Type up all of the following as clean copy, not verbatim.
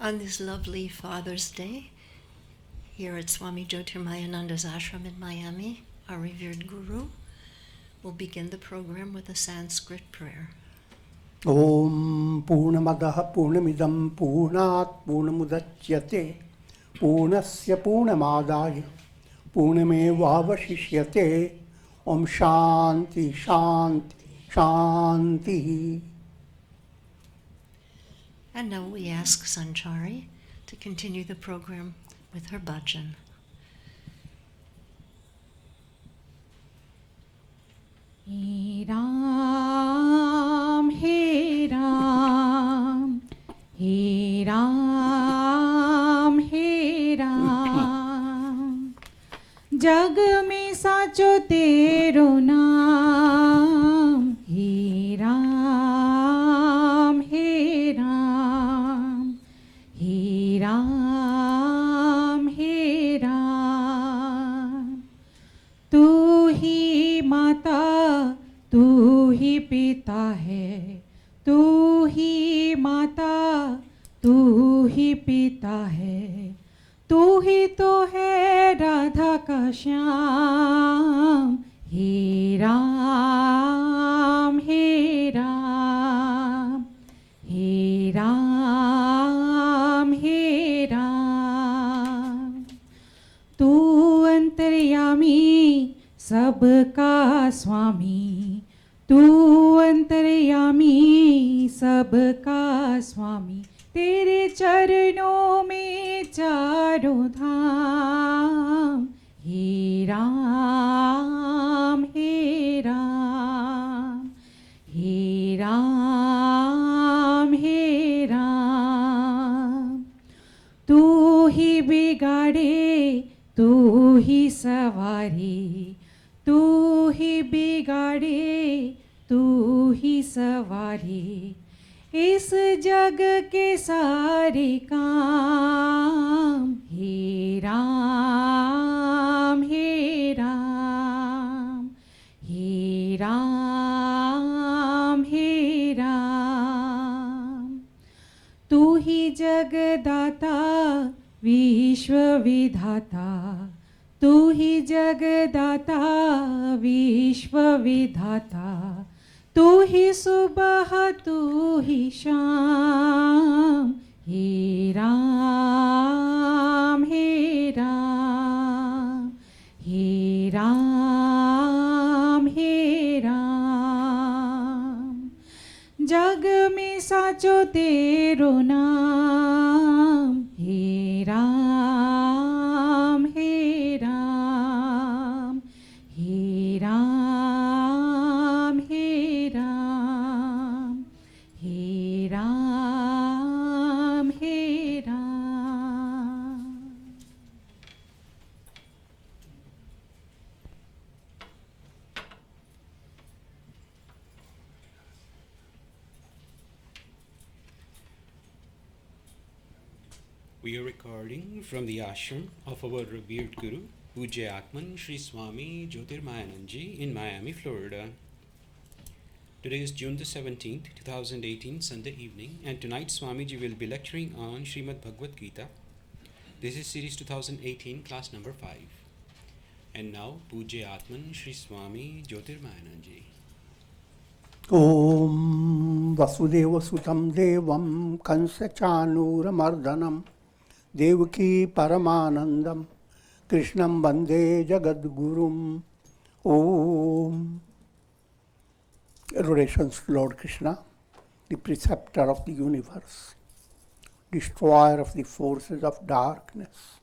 On this lovely Father's Day, here at Swami Jyotirmayananda's ashram in Miami, our revered Guru will begin the program with a Sanskrit prayer. Om Purnamadaha Purnamidam Purnat Purnamudachyate Purnasya Purnamadaya Purnamevavashishyate Om Shanti Shanti Shanti. And now we ask Sanchari to continue the program with her bhajan. Hey Ram, Hey Ram, Hey Ram, Hey Ram, जग में साचो तेरो नाम, हे राम, हे राम, हे राम, हे राम. तू ही माता, तू ही पिता है, तू ही माता, तू ही पिता है, तू ही तो है राधा का श्याम. हे राम, हे राम, हे राम, हे राम. तू अंतर्यामी सबका स्वामी, तू अंतर्यामी सबका स्वामी. तेरे चरणों में चारों धाम. हे राम, हे राम, हे राम, हे राम. तू ही बिगाड़े, तू ही सवारे, तू ही बिगाड़े, तू ही सवारे. इस जग के सारे काम. हे राम, हे राम, हे राम, हे राम. तू ही जगदाता विश्व विधाता, तू ही जगदाता विश्व विधाता. तू ही सुबह, तू ही शाम. हे राम, हे राम, हे राम, हे राम. जग में साचो तेरो नाम. हे राम, हे राम, हे राम, हे राम, हे राम, हे Ram. We are recording from the ashram of our revered Guru, Pujya Atman Sri Swami Jyotirmayananda in Miami, Florida. Today is June the 17th, 2018, Sunday evening, and tonight Swamiji will be lecturing on Srimad Bhagavad Gita. This is series 2018, class number 5. And now, Pujya Atman Sri Swami Jyotirmayananda. Om Vasudeva Sutam Devam Kansa Chanura Mardanam Devaki Paramanandam Krishnam Bande Jagadgurum. Om. Adorations to Lord Krishna, the preceptor of the universe, destroyer of the forces of darkness,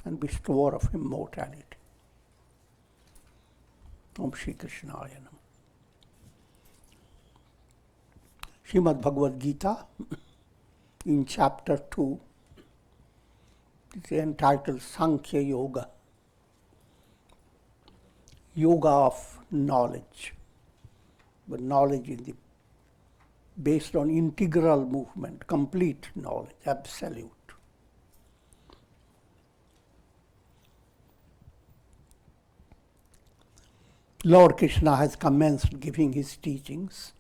and bestower of immortality. Om Shri Krishnaya Namah. Srimad Bhagavad Gita, in chapter 2, it's entitled Sankhya Yoga, Yoga of knowledge, but knowledge based on integral movement, complete knowledge, absolute. Lord Krishna has commenced giving his teachings,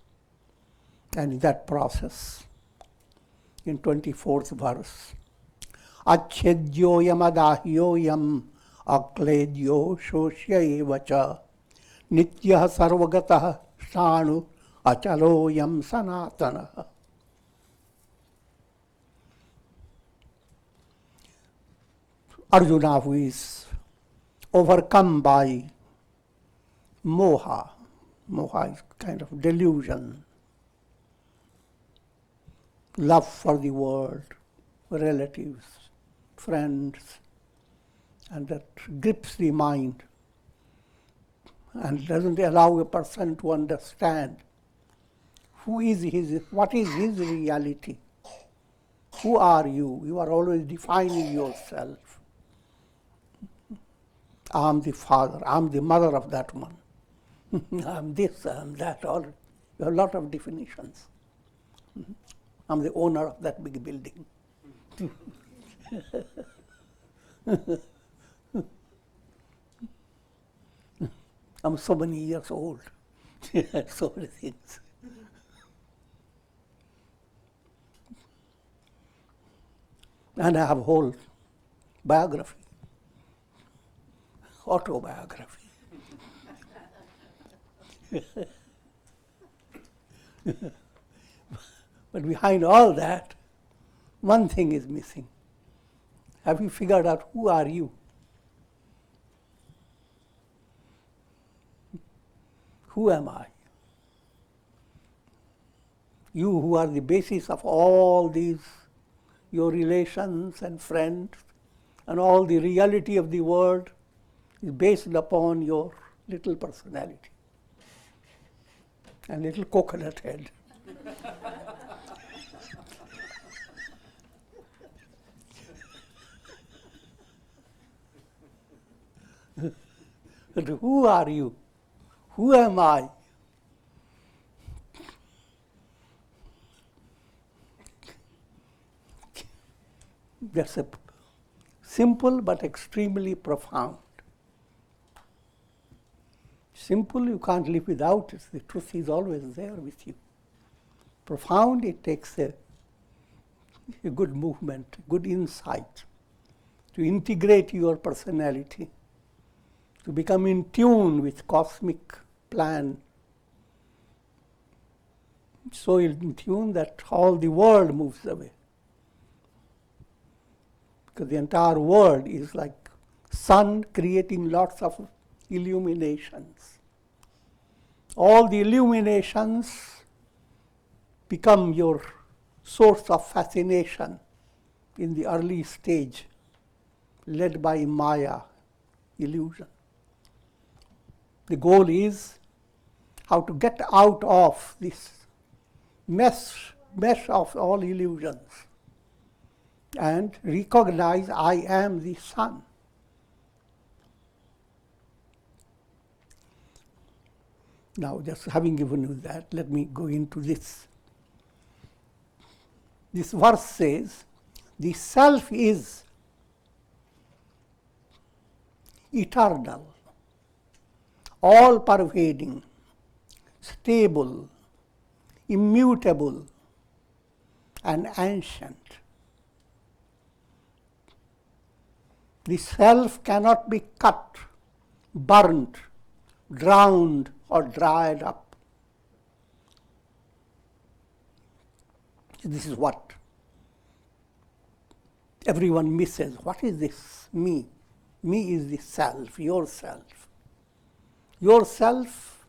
and in that process, in 24th verse. Achedyoyam adahyoyam akledyo shoshya evacha nityah sarvagatah shanu achaloyam sanatana. Arjuna, who is overcome by moha. Moha is kind of delusion, love for the world, relatives, friends, and that grips the mind and doesn't allow a person to understand what is his reality. Who are you? You are always defining yourself. I am the father, I am the mother of that one. I am this, I am that. All. You have a lot of definitions. I am the owner of that big building. I'm so many years old. So many things. And I have a whole biography, autobiography. But behind all that, one thing is missing. Have you figured out who are you? Who am I? You who are the basis of all these, your relations and friends, and all the reality of the world is based upon your little personality and little coconut head. But who are you? Who am I? That's a simple but extremely profound. Simple, you can't live without it. The truth is always there with you. Profound, it takes a good movement, good insight to integrate your personality, to become in tune with cosmic plan, so in tune that all the world moves away. Because the entire world is like sun creating lots of illuminations. All the illuminations become your source of fascination in the early stage, led by Maya, illusion. The goal is how to get out of this mesh of all illusions and recognize I am the sun. Now, just having given you that, let me go into this. This verse says, the self is eternal, all-pervading, stable, immutable, and ancient. The self cannot be cut, burnt, drowned, or dried up. This is what everyone misses. What is this me? Me is the self, yourself. Yourself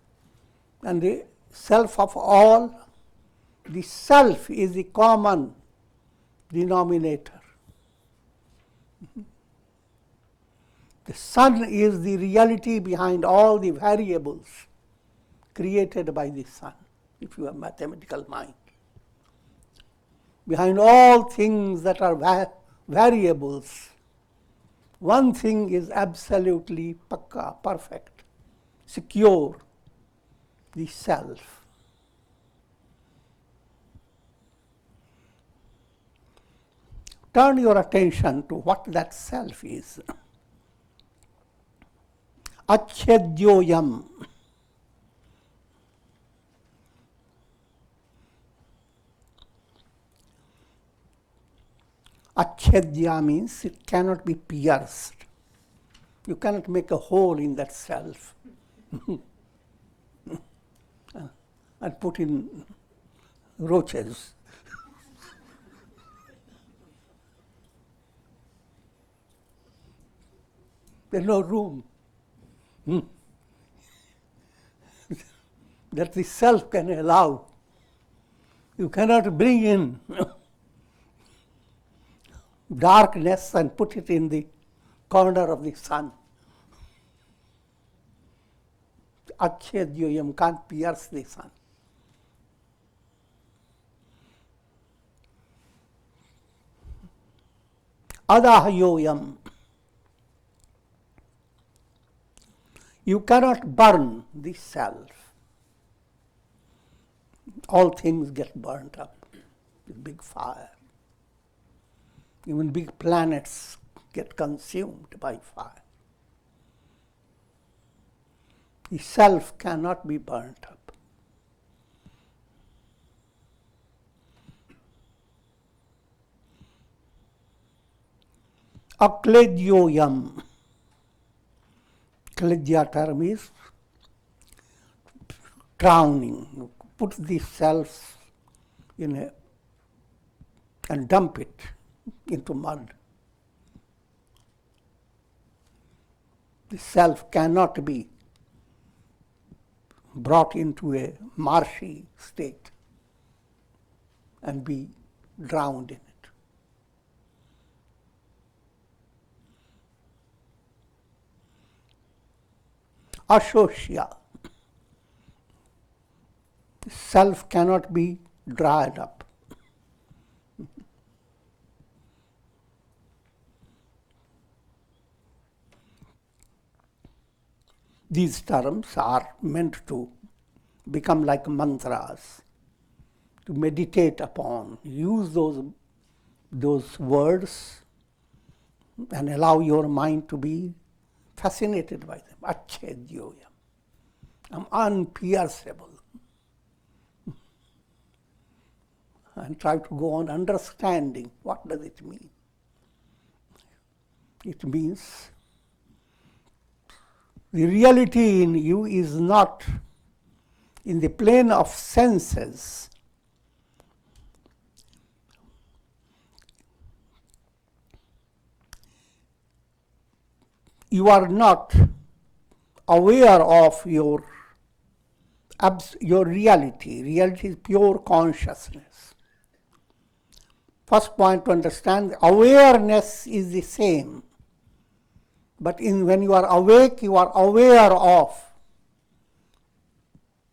and the self of all, the self is the common denominator. The sun is the reality behind all the variables created by the sun, if you have mathematical mind. Behind all things that are variables, one thing is absolutely pakka, perfect, secure, the self. Turn your attention to what that self is. Achedyoyam. Achedya means it cannot be pierced. You cannot make a hole in that self and put in roaches. There's no room that the self can allow. You cannot bring in darkness and put it in the corner of the sun. Achedyoyam can't pierce the sun. Adahayoyam. You cannot burn the self. All things get burnt up with big fire. Even big planets get consumed by fire. The self cannot be burnt up. Akledyoyam. Kledya term is drowning. Put the self in and dump it into mud. The self cannot be brought into a marshy state and be drowned in it. Ashosya. Self cannot be dried up. These terms are meant to become like mantras, to meditate upon. Use those words and allow your mind to be fascinated by them. Achedyoyam. I'm unpierceable. And try to go on understanding what does it mean. It means the reality in you is not in the plane of senses. You are not aware of your reality. Reality is pure consciousness. First point to understand, awareness is the same. But when you are awake, you are aware of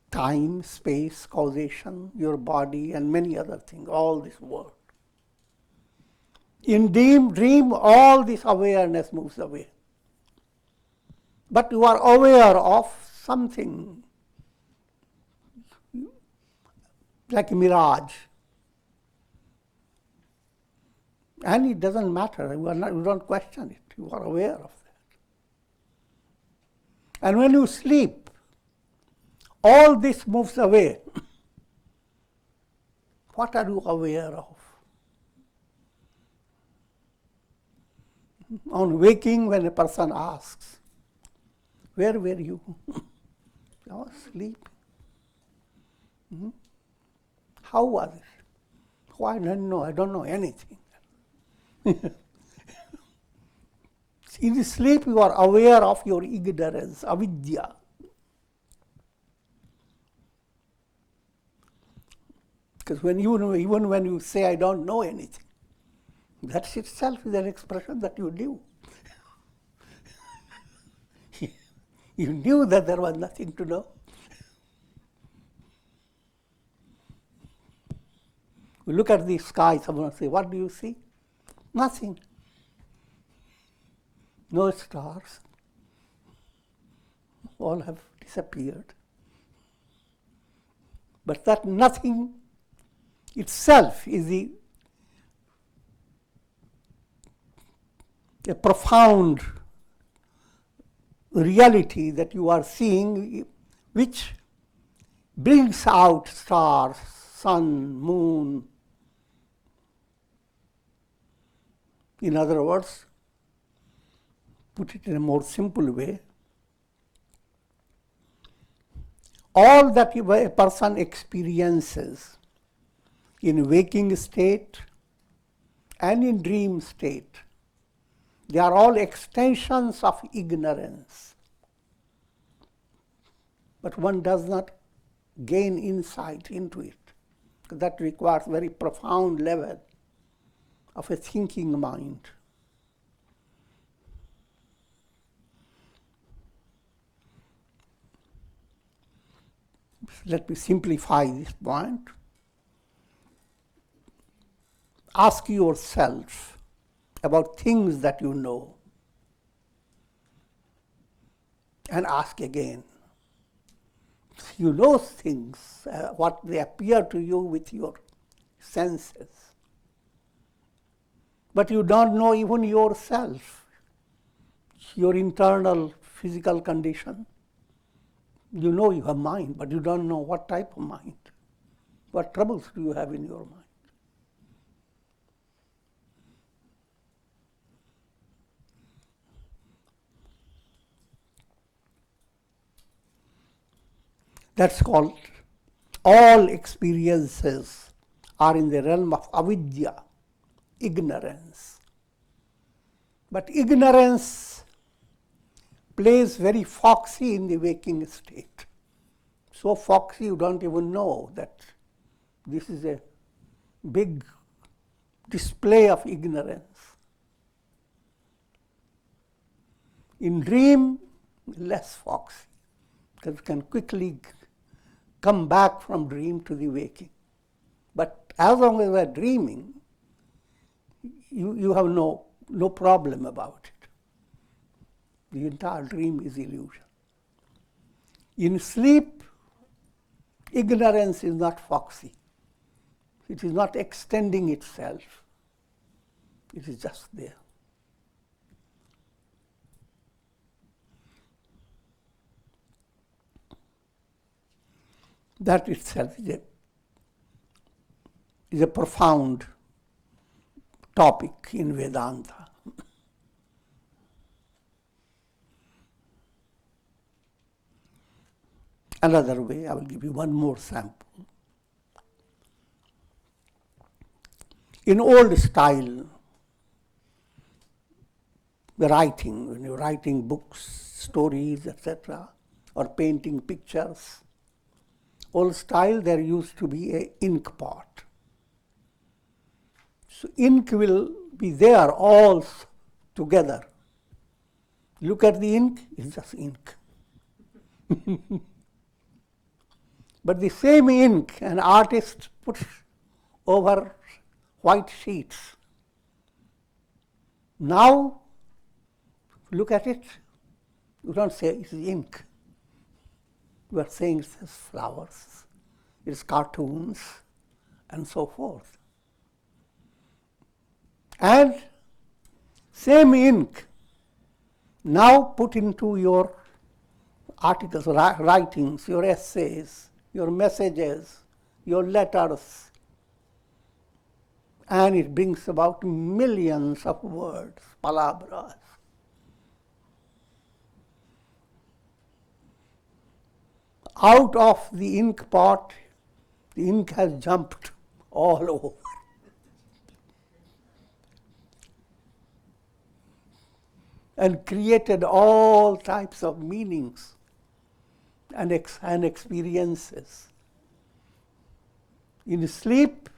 time, space, causation, your body, and many other things, all this world. In dream, all this awareness moves away. But you are aware of something like a mirage. And it doesn't matter, you don't question it, you are aware of that. And when you sleep, all this moves away. What are you aware of? On waking, when a person asks, where were you? I was asleep. How was it? Oh, I don't know. I don't know anything. In sleep, you are aware of your ignorance, avidya. Because even when you say, I don't know anything, that itself is an expression that you knew. You knew that there was nothing to know. You look at the sky, someone will say, what do you see? Nothing. No stars. All have disappeared. But that nothing itself is a profound reality that you are seeing, which brings out stars, sun, moon, In other words, put it in a more simple way, all that a person experiences in waking state and in dream state, they are all extensions of ignorance. But one does not gain insight into it. That requires very profound level of a thinking mind. Let me simplify this point. Ask yourself about things that you know, and ask again. You know things, what they appear to you with your senses, but you don't know even yourself, your internal physical condition. You know you have mind, but you don't know what type of mind. What troubles do you have in your mind? That's called, all experiences are in the realm of avidya, ignorance. But ignorance plays very foxy in the waking state. So foxy you don't even know that this is a big display of ignorance. In dream, less foxy, because you can quickly come back from dream to the waking. But as long as we are dreaming, you have no problem about it. The entire dream is illusion. In sleep, ignorance is not foxy. It is not extending itself. It is just there. That itself is a profound topic in Vedanta. Another way, I will give you one more sample. In old style, the writing, when you're writing books, stories, etc., or painting pictures, old style, there used to be an ink pot. So ink will be there all together. Look at the ink, it's just ink. But the same ink an artist puts over white sheets. Now, look at it, you don't say it's ink. You are saying it's flowers, it's cartoons, and so forth. And same ink now put into your articles, writings, your essays, your messages, your letters, and it brings about millions of words, palabras. Out of the ink pot, the ink has jumped all over. And created all types of meanings and experiences. In sleep,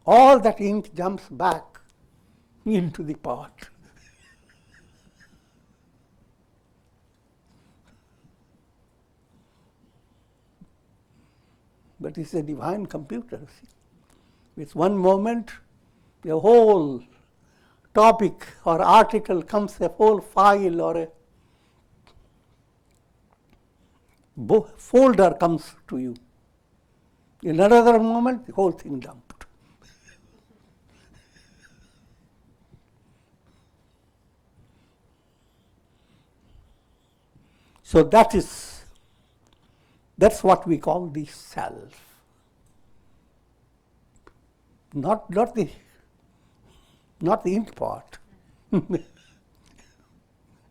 all that ink jumps back into the pot. But it's a divine computer. See? With one moment, the whole topic or article comes, a whole file or a folder comes to you. In another moment, the whole thing dumped. So that's what we call the self. Not the ink pot.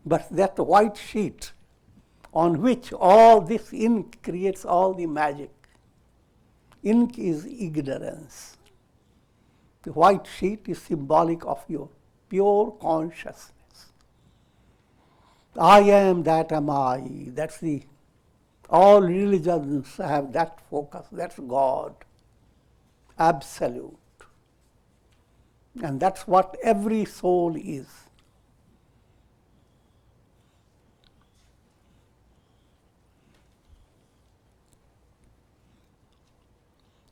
But that white sheet on which all this ink creates all the magic. Ink is ignorance. The white sheet is symbolic of your pure consciousness. I am that am I. That's the, all religions have that focus. That's God. Absolute. And that's what every soul is.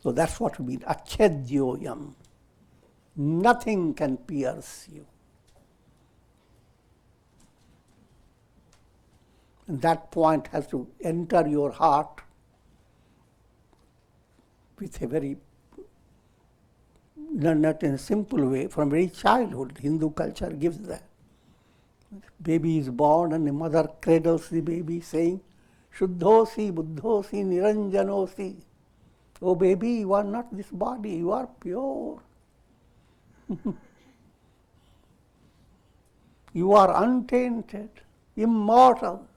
So that's what we mean, achedyoyam. Nothing can pierce you. And that point has to enter your heart with a very, not in a simple way, from very childhood. Hindu culture gives that. Baby is born and the mother cradles the baby saying, Shuddhosi, Buddhosi, Niranjanosi. Oh baby, you are not this body, you are pure. You are untainted, immortal,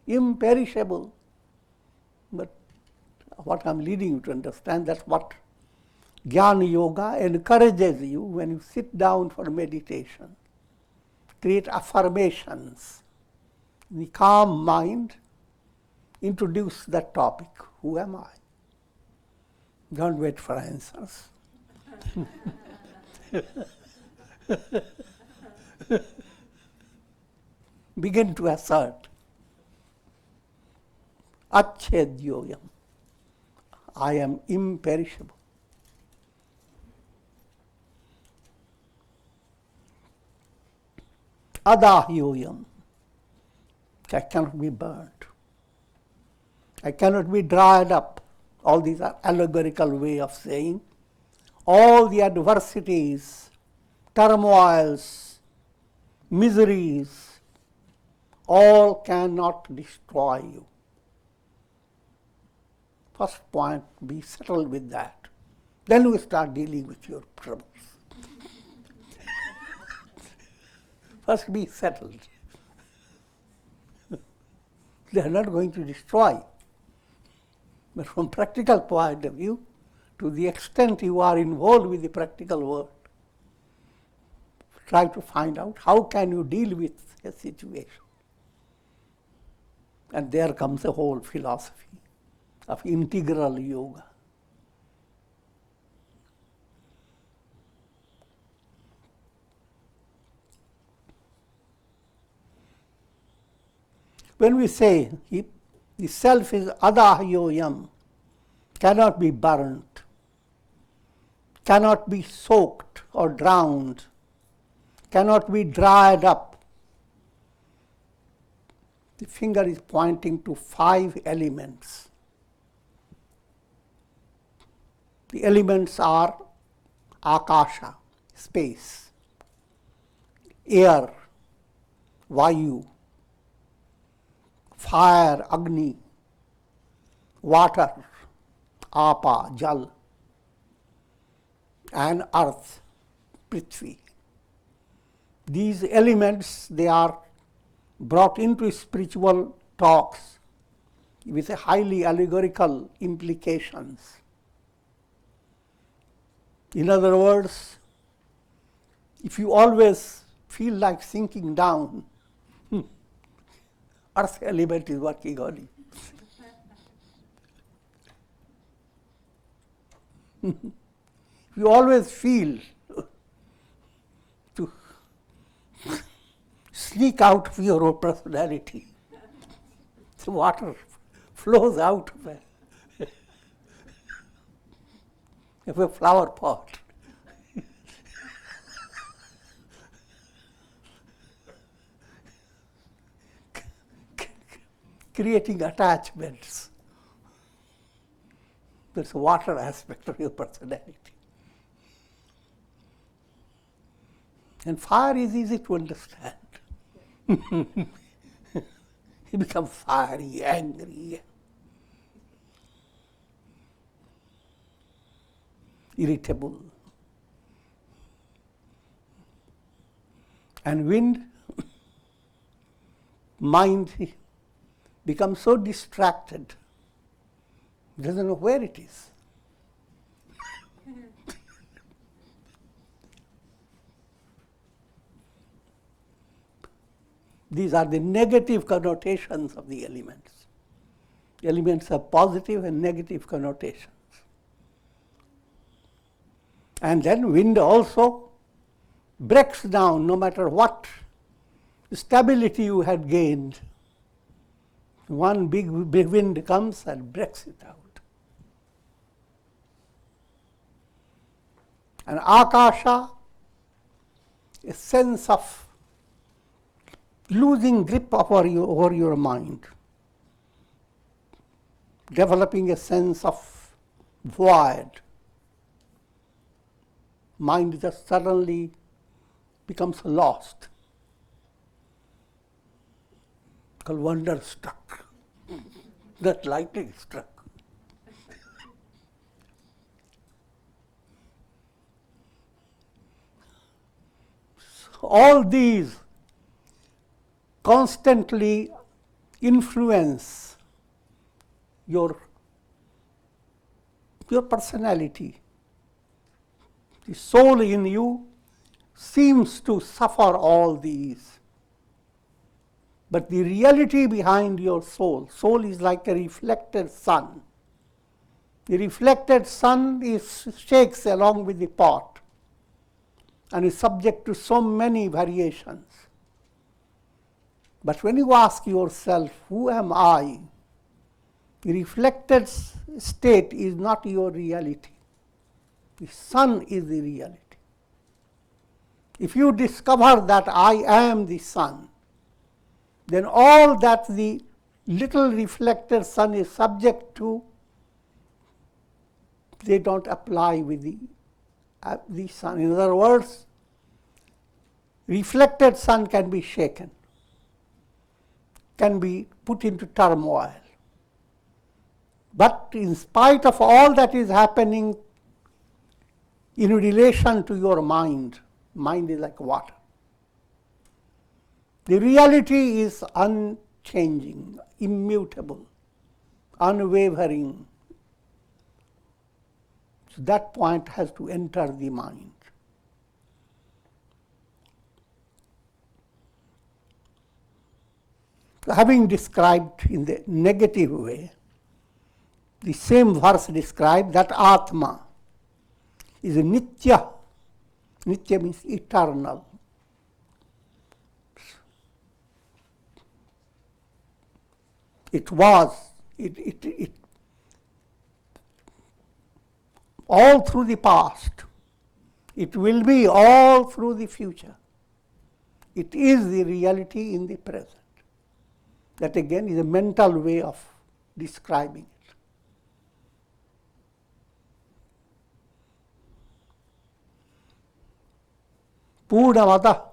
imperishable. But what I'm leading you to understand, that's what Jnana Yoga encourages you when you sit down for meditation. Create affirmations. In the calm mind, introduce that topic. Who am I? Don't wait for answers. Begin to assert. Achedyoyam. I am imperishable. Adahyoyam. I cannot be burnt. I cannot be dried up. All these are allegorical way of saying all the adversities, turmoils, miseries, all cannot destroy you. First point, be settled with that. Then we start dealing with your troubles. First be settled. They are not going to destroy. But from practical point of view, to the extent you are involved with the practical world, try to find out how can you deal with a situation. And there comes a whole philosophy of integral yoga. When we say the self is adahyoyam, cannot be burnt, cannot be soaked or drowned, cannot be dried up. The finger is pointing to 5 elements. The elements are akasha, space, air, vayu, fire, agni, water, apa, jal, and earth, prithvi. These elements, they are brought into spiritual talks with a highly allegorical implications. In other words, if you always feel like sinking down, earth element is working on you. You always feel to sneak out of your own personality. The water flows out of a flower pot. Creating attachments. There's a water aspect of your personality. And fire is easy to understand. You become fiery, angry, irritable. And wind, mind becomes so distracted, doesn't know where it is. These are the negative connotations of the elements. The elements have positive and negative connotations. And then wind also breaks down no matter what stability you had gained. One big wind comes and breaks it out. And akasha, a sense of losing grip over your mind, developing a sense of void. Mind just suddenly becomes lost, called wonderstruck. That lightning struck. So all these constantly influence your personality. The soul in you seems to suffer all these. But the reality behind your soul is like a reflected sun. The reflected sun shakes along with the pot and is subject to so many variations. But when you ask yourself, who am I? The reflected state is not your reality. The sun is the reality. If you discover that I am the sun, then all that the little reflected sun is subject to, they don't apply with the sun. In other words, reflected sun can be shaken, can be put into turmoil. But in spite of all that is happening in relation to your mind is like water. The reality is unchanging, immutable, unwavering. So that point has to enter the mind. So having described in the negative way, the same verse describes that Atma is a Nitya. Nitya means eternal. It was, it all through the past. It will be all through the future. It is the reality in the present. That again is a mental way of describing it. Purnamata,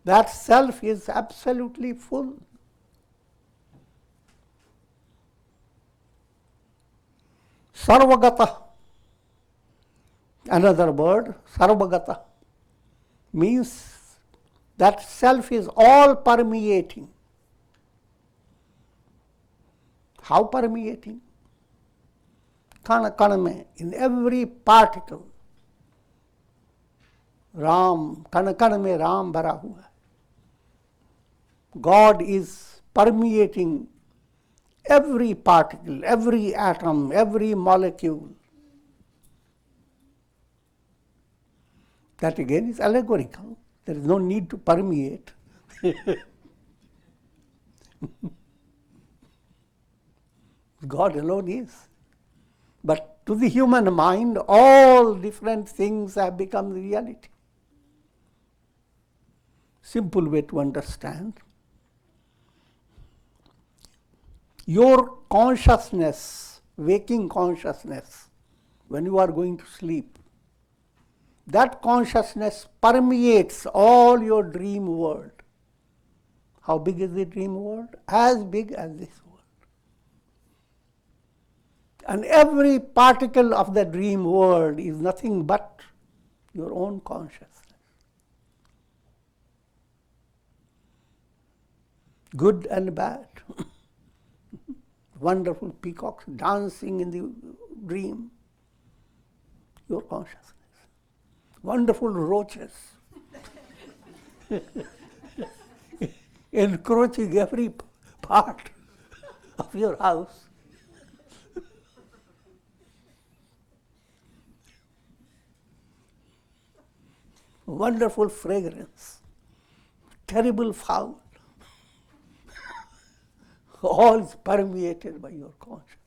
that self is absolutely full. Sarvagata, another word, sarvagata, means that self is all permeating. How permeating? Kana kana mein, in every particle. Ram, kana kana mein Ram bhara hua. God is permeating every particle, every atom, every molecule. That again is allegorical. There is no need to permeate. God alone is. But to the human mind, all different things have become reality. Simple way to understand. Your consciousness, waking consciousness, when you are going to sleep, that consciousness permeates all your dream world. How big is the dream world? As big as this world. And every particle of the dream world is nothing but your own consciousness. good and bad. Wonderful peacocks dancing in the dream, your consciousness. Wonderful roaches encroaching every part of your house. Wonderful fragrance, terrible foul. All is permeated by your consciousness.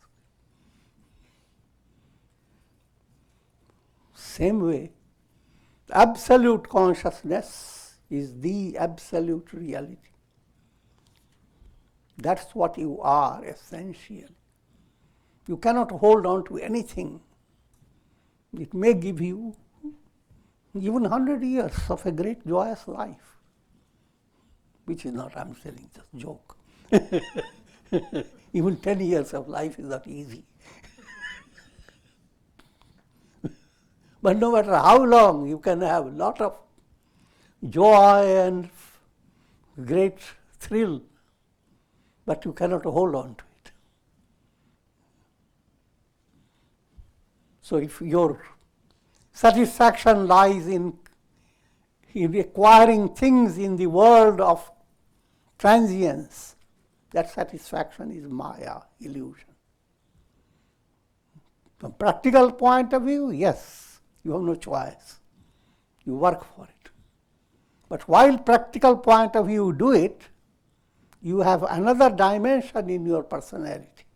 Same way, absolute consciousness is the absolute reality. That's what you are essentially. You cannot hold on to anything. It may give you even 100 years of a great joyous life, which is not, I'm saying, just joke. Even 10 years of life is not easy. But no matter how long, you can have a lot of joy and great thrill, but you cannot hold on to it. So if your satisfaction lies in acquiring things in the world of transience, that satisfaction is Maya, illusion. From practical point of view, yes, you have no choice. You work for it. But while practical point of view you do it, you have another dimension in your personality.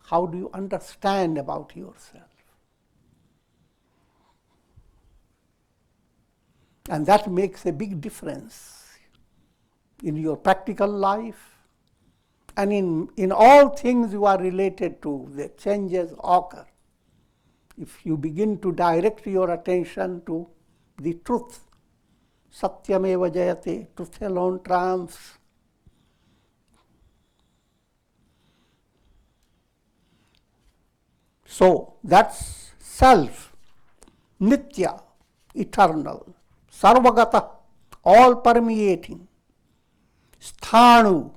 How do you understand about yourself? And that makes a big difference in your practical life and in all things you are related to, the changes occur. If you begin to direct your attention to the truth, Satyameva Jayate, truth alone triumphs. So that's self, Nitya, eternal, Sarvagata, all permeating, Sthanu,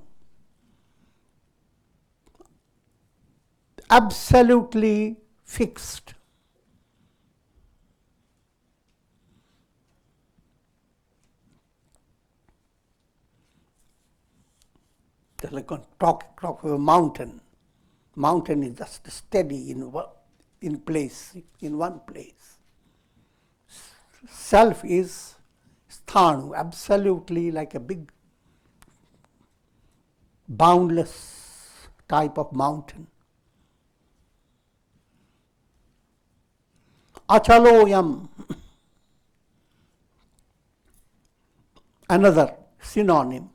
absolutely fixed. Just like talk of a mountain. Mountain is just steady in place, in one place. Self is sthanu, absolutely like a big, boundless type of mountain. Achaloyam, another synonym,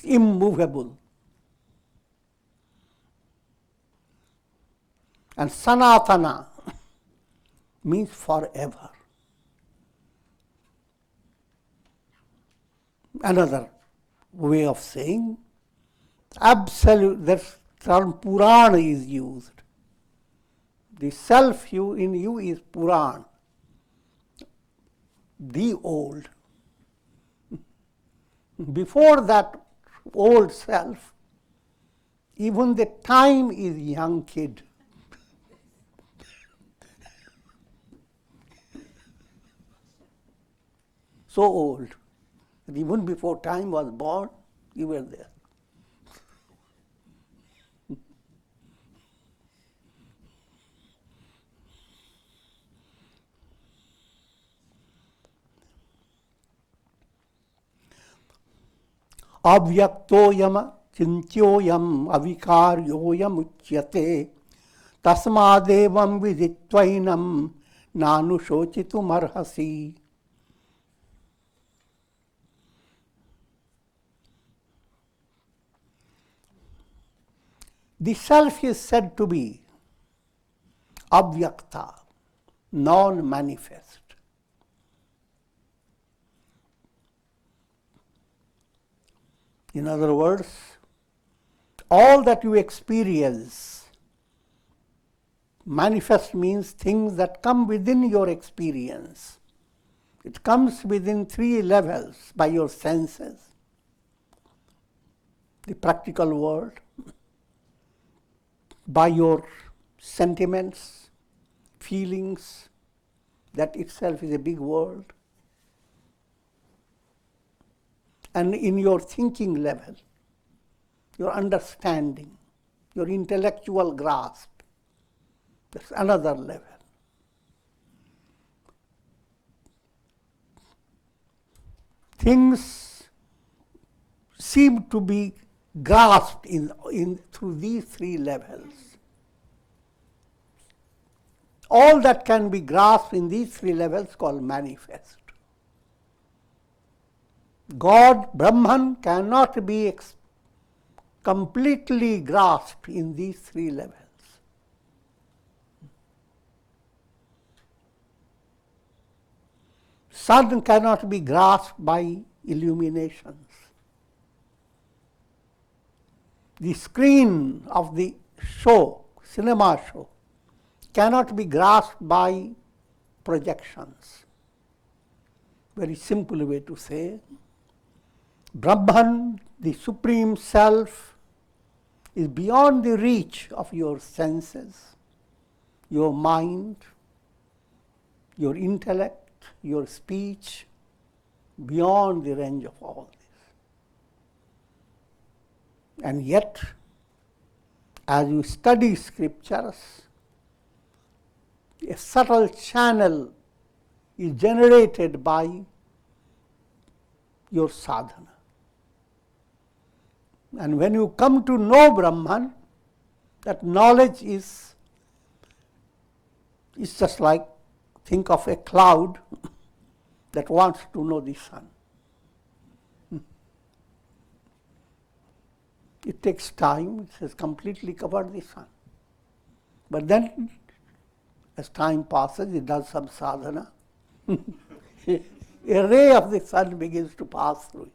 immovable. And Sanatana means forever. Another way of saying, absolute, that term Purana is used. The self in you is Puran, the old. Before that old self, even the time is young kid. So old that even before time was born, you were there. Avyaktoyam chintyoyam avikaryoyam uchyate tasmadevam viditvainam nanushochitum arhasi. The self is said to be avyakta, non-manifest. In other words, all that you experience, manifest means things that come within your experience. It comes within 3 levels by your senses. the practical world, by your sentiments, feelings. That itself is a big world. And in your thinking level, your understanding, your intellectual grasp, that's another level. Things seem to be grasped in through these three levels. All that can be grasped in these three levels called manifest. God, Brahman, cannot be completely grasped in these three levels. Sun cannot be grasped by illuminations. The screen of the show, cinema show, cannot be grasped by projections. Very simple way to say, Brahman, the Supreme Self, is beyond the reach of your senses, your mind, your intellect, your speech, beyond the range of all this. And yet, as you study scriptures, a subtle channel is generated by your sadhana. And when you come to know Brahman, that knowledge is just like, think of a cloud that wants to know the sun. It takes time, it has completely covered the sun. But then, as time passes, it does some sadhana. A ray of the sun begins to pass through it.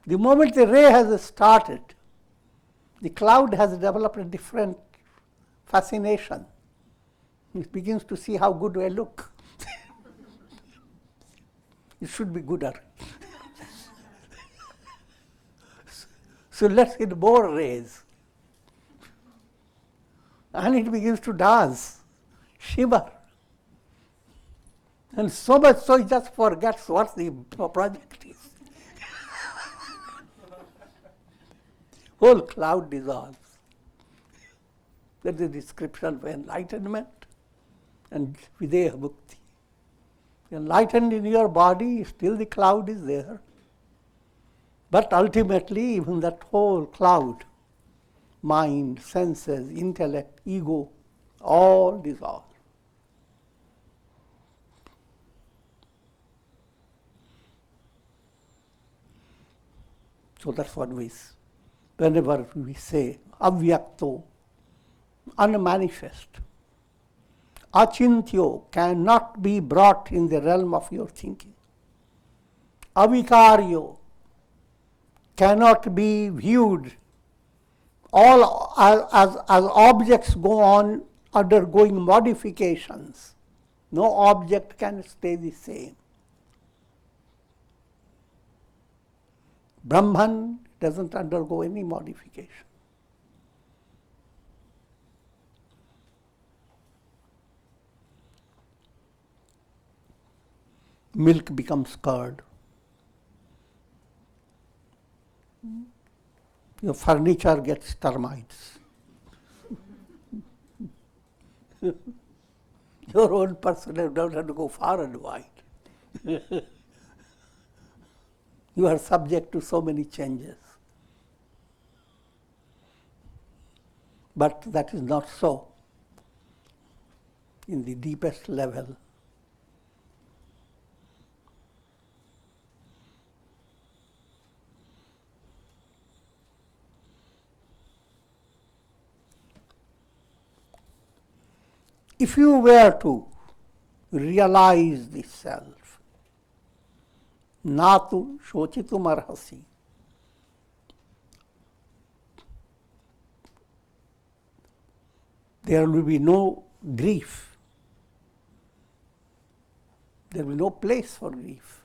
The moment the ray has started, the cloud has developed a different fascination. It begins to see how good I look. It should be gooder. So let's get more rays. And it begins to dance, shimmer. And so much so it just forgets what the project is. Whole cloud dissolves. That's the description of enlightenment and Videha Bhukti. Enlightened in your body, still the cloud is there. But ultimately, even that whole cloud, mind, senses, intellect, ego, all dissolve. So that's what whenever we say avyakto, unmanifest, achintyo cannot be brought in the realm of your thinking. Avikaryo cannot be viewed. All as objects go on undergoing modifications, no object can stay the same. Brahman doesn't undergo any modification. Milk becomes curd. Your furniture gets termites. Your own person don't have to go far and wide. You are subject to so many changes. But that is not so in the deepest level. If you were to realize the self, natu shochitum arhasi, there will be no grief. There will be no place for grief.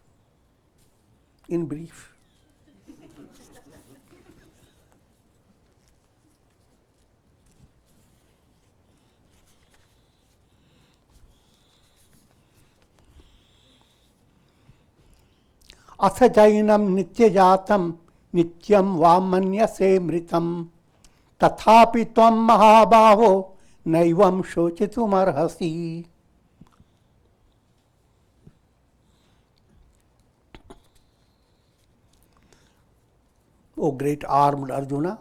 In brief. Atha jainam nityajatam nityam vamanyase mritam tathapi tvam mahabhavo naivam shochitum arhasi. O great armed Arjuna,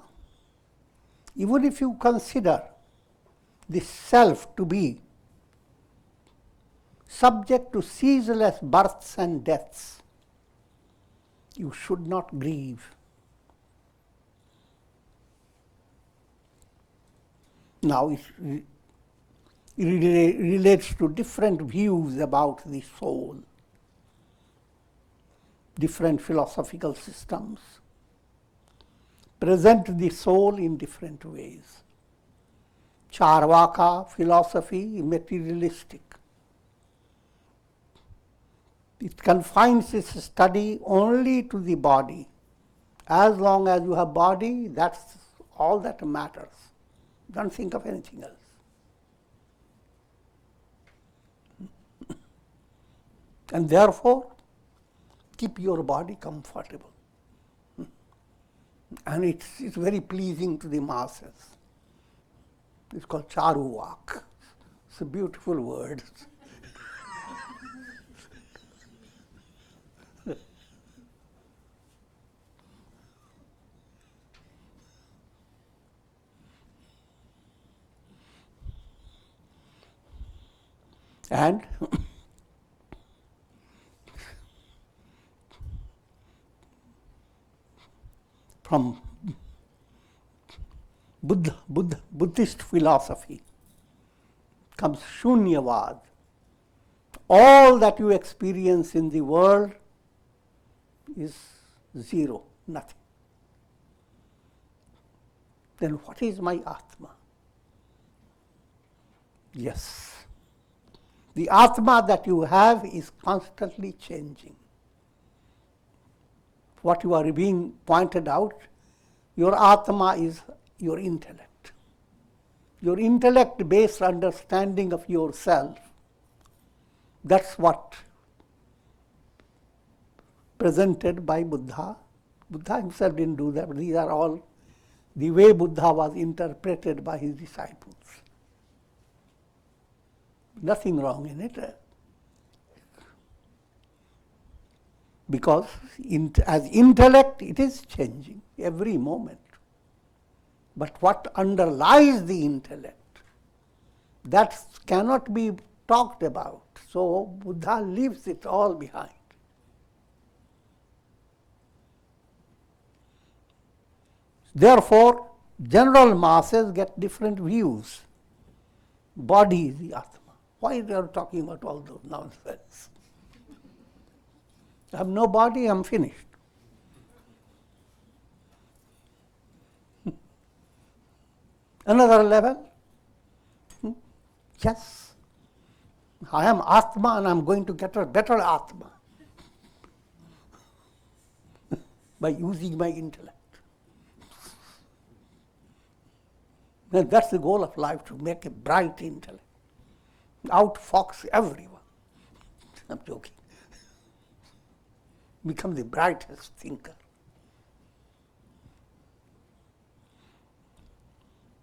even if you consider the self to be subject to ceaseless births and deaths, you should not grieve. Now it relates to different views about the soul, different philosophical systems present the soul in different ways. Charvaka philosophy, materialistic. It confines its study only to the body. As long as you have body, that's all that matters. Don't think of anything else. And therefore, keep your body comfortable. And it's very pleasing to the masses. It's called charuvak. It's a beautiful word. And from Buddhist philosophy comes Shunyavad. All that you experience in the world is zero, nothing. Then what is my Atma? Yes. The Atma that you have is constantly changing. What you are being pointed out, your Atma is your intellect. Your intellect-based understanding of yourself, that's what presented by Buddha. Buddha himself didn't do that, but these are all the way Buddha was interpreted by his disciples. Nothing wrong in it. Because as intellect, it is changing every moment. But what underlies the intellect, that cannot be talked about. So Buddha leaves it all behind. Therefore, general masses get different views. Body is the Atma. Why they are talking about all those nonsense? I have no body, I'm finished. Another level? Yes. I am Atma and I'm going to get a better Atma by using my intellect. And that's the goal of life, to make a bright intellect. Outfox everyone. I'm joking. Become the brightest thinker.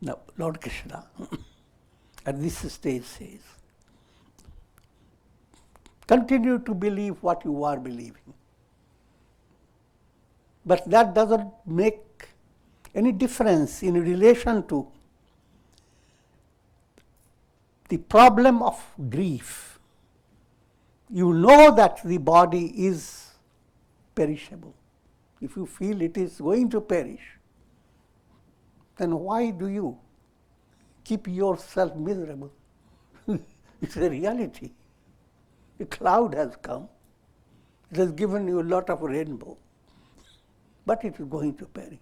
Now, Lord Krishna at this stage says, continue to believe what you are believing. But that doesn't make any difference in relation to the problem of grief. You know that the body is perishable. If you feel it is going to perish, then why do you keep yourself miserable? It's a reality. A cloud has come. It has given you a lot of rainbow, but it is going to perish.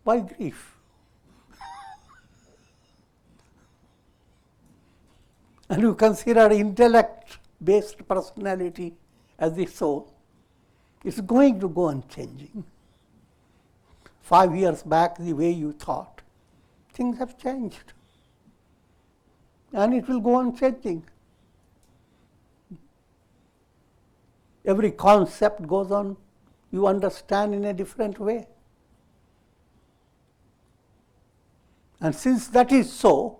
Why grief? And you consider intellect-based personality as the soul, it's going to go on changing. 5 years back, the way you thought, things have changed. And it will go on changing. Every concept goes on, you understand in a different way. And since that is so,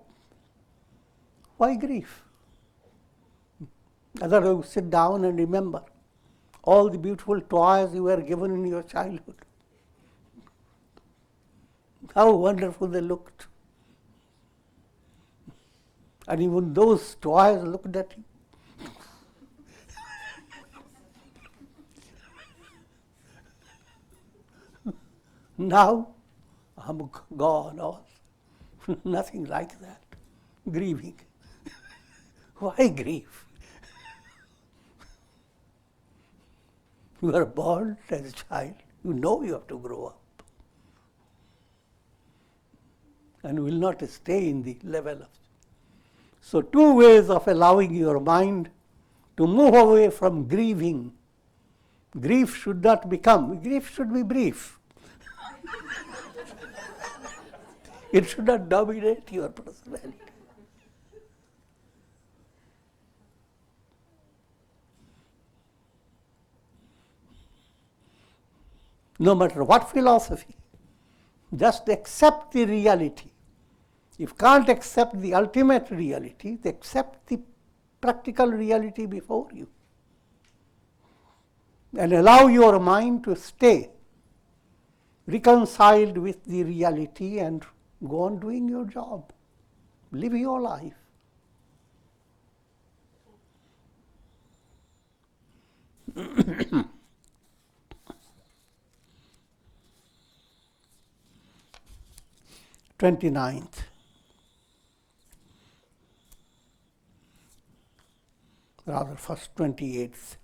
why grief? Otherwise, you sit down and remember all the beautiful toys you were given in your childhood. How wonderful they looked. And even those toys looked at you. Now, I'm gone, all. Nothing like that. Grieving. Why grieve? You are born as a child. You know you have to grow up. And will not stay in the level of. So, two ways of allowing your mind to move away from grieving. Grief should not become, grief should be brief. It should not dominate your personality. No matter what philosophy, just accept the reality. If you can't accept the ultimate reality, accept the practical reality before you. And allow your mind to stay reconciled with the reality and go on doing your job. Live your life. Twenty-ninth. Rather, first 28th.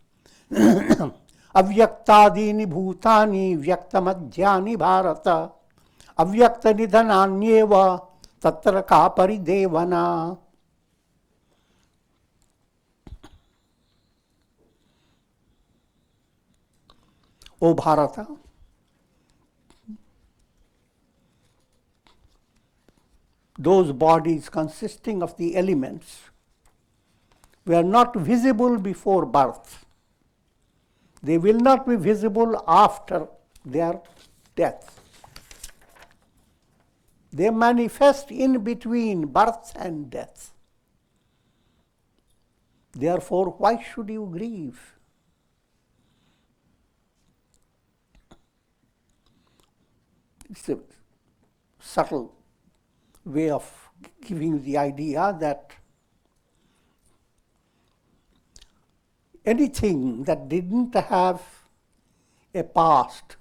Avyaktadini bhutani vyaktamadhyani bharata avyakta nidhananyeva tatra ka paridevana. O Bharata, those bodies consisting of the elements were not visible before birth. They will not be visible after their death. They manifest in between birth and death. Therefore, why should you grieve? It's a subtle way of giving the idea that anything that didn't have a past,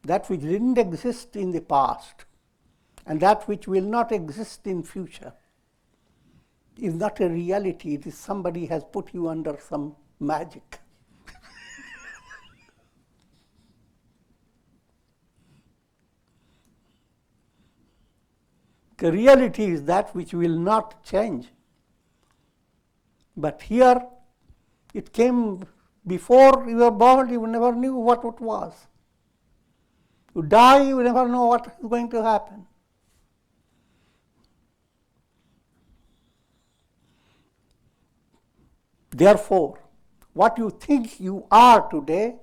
that which didn't exist in the past, and that which will not exist in future, is not a reality. It is somebody has put you under some magic. The reality is that which will not change. But here, it came before you were born, you never knew what it was. You die, you never know what is going to happen. Therefore, what you think you are today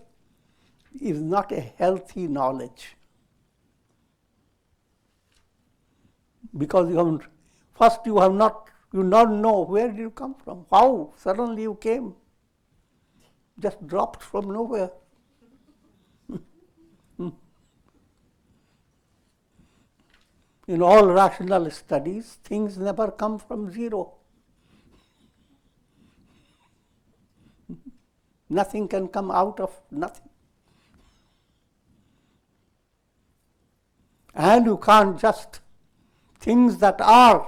is not a healthy knowledge. Because first you don't know where did you come from, how suddenly you came, just dropped from nowhere. In all rational studies, things never come from zero. Nothing can come out of nothing. And you can't just, things that are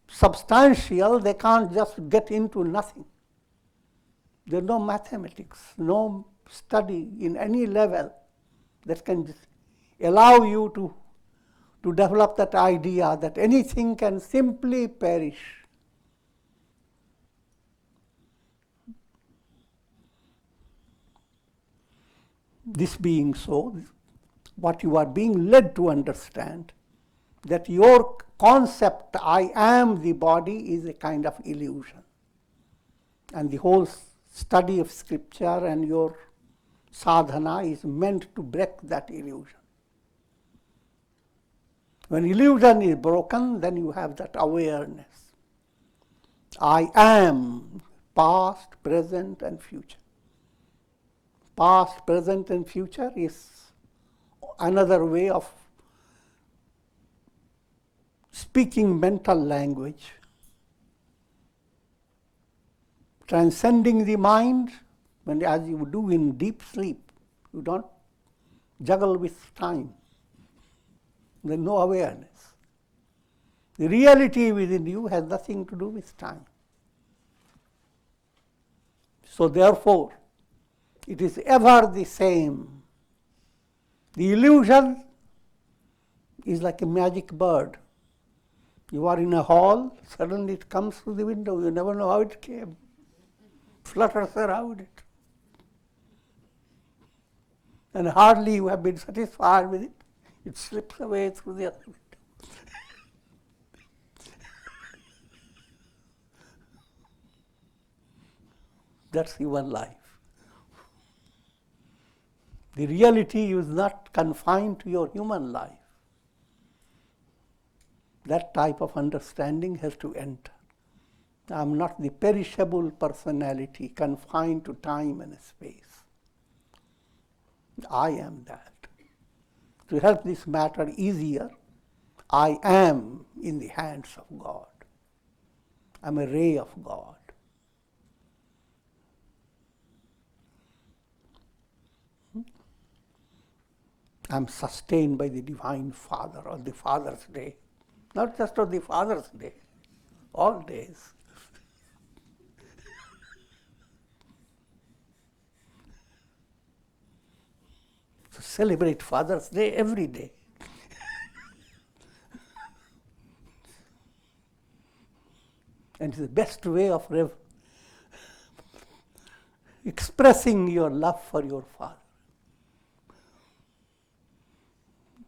substantial, they can't just get into nothing. There's no mathematics, no study in any level that can allow you to develop that idea that anything can simply perish. This being so, what you are being led to understand, that your concept, I am the body, is a kind of illusion. And the whole study of scripture and your sadhana is meant to break that illusion. When illusion is broken, then you have that awareness. I am past, present, and future. Past, present, and future is another way of speaking mental language. Transcending the mind, when as you do in deep sleep, you don't juggle with time. There's no awareness. The reality within you has nothing to do with time. So therefore, it is ever the same. The illusion is like a magic bird. You are in a hall, suddenly it comes through the window. You never know how it came. Flutters around it. And hardly you have been satisfied with it. It slips away through the other window. That's human life. The reality is not confined to your human life. That type of understanding has to enter. I am not the perishable personality confined to time and space. I am that. To help this matter easier, I am in the hands of God. I am a ray of God. I am sustained by the Divine Father on the Father's Day. Not just on the Father's Day, all days. So celebrate Father's Day every day. And it's the best way of expressing your love for your father.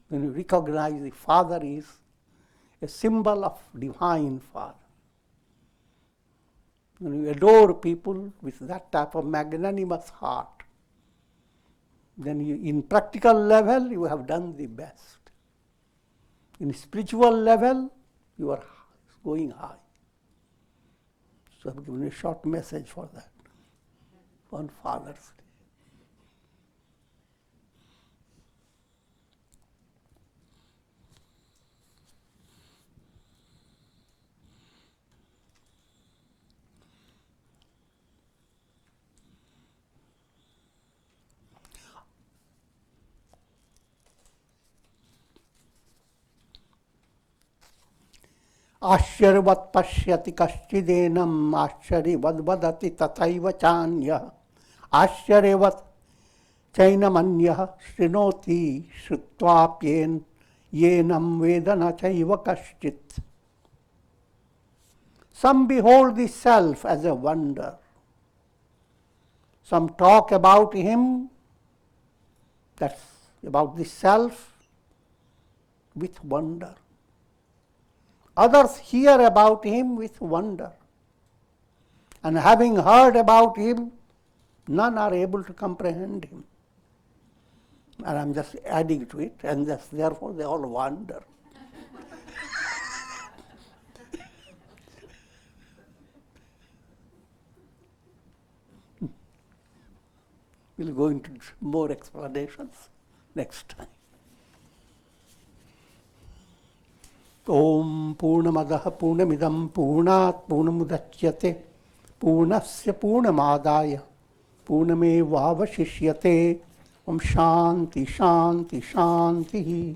When you recognize the Father is a symbol of Divine Father. When you adore people with that type of magnanimous heart, then you, in practical level, you have done the best. In spiritual level, you are going high. So I've given a short message for that on Father's Day. आश्चर्यवत् पश्यति कश्चिदेनम् आश्चर्यवद् वदति तथैव चान्यः आश्चर्यवत् चैनमन्यः शृणोति श्रुत्वाप्येन येनं वेद न चैव कश्चित्. Some behold the self as a wonder. Some talk about him, that's about the self, with wonder. Others hear about him with wonder. And having heard about him, none are able to comprehend him. And I'm just adding to it, and therefore they all wonder. We'll go into more explanations next time. Om Purnamadaha Purnamidam Purnat Purnamudachyate Purnasya Purnamadaya Purnamevavashishyate. Om Shanti Shanti Shanti.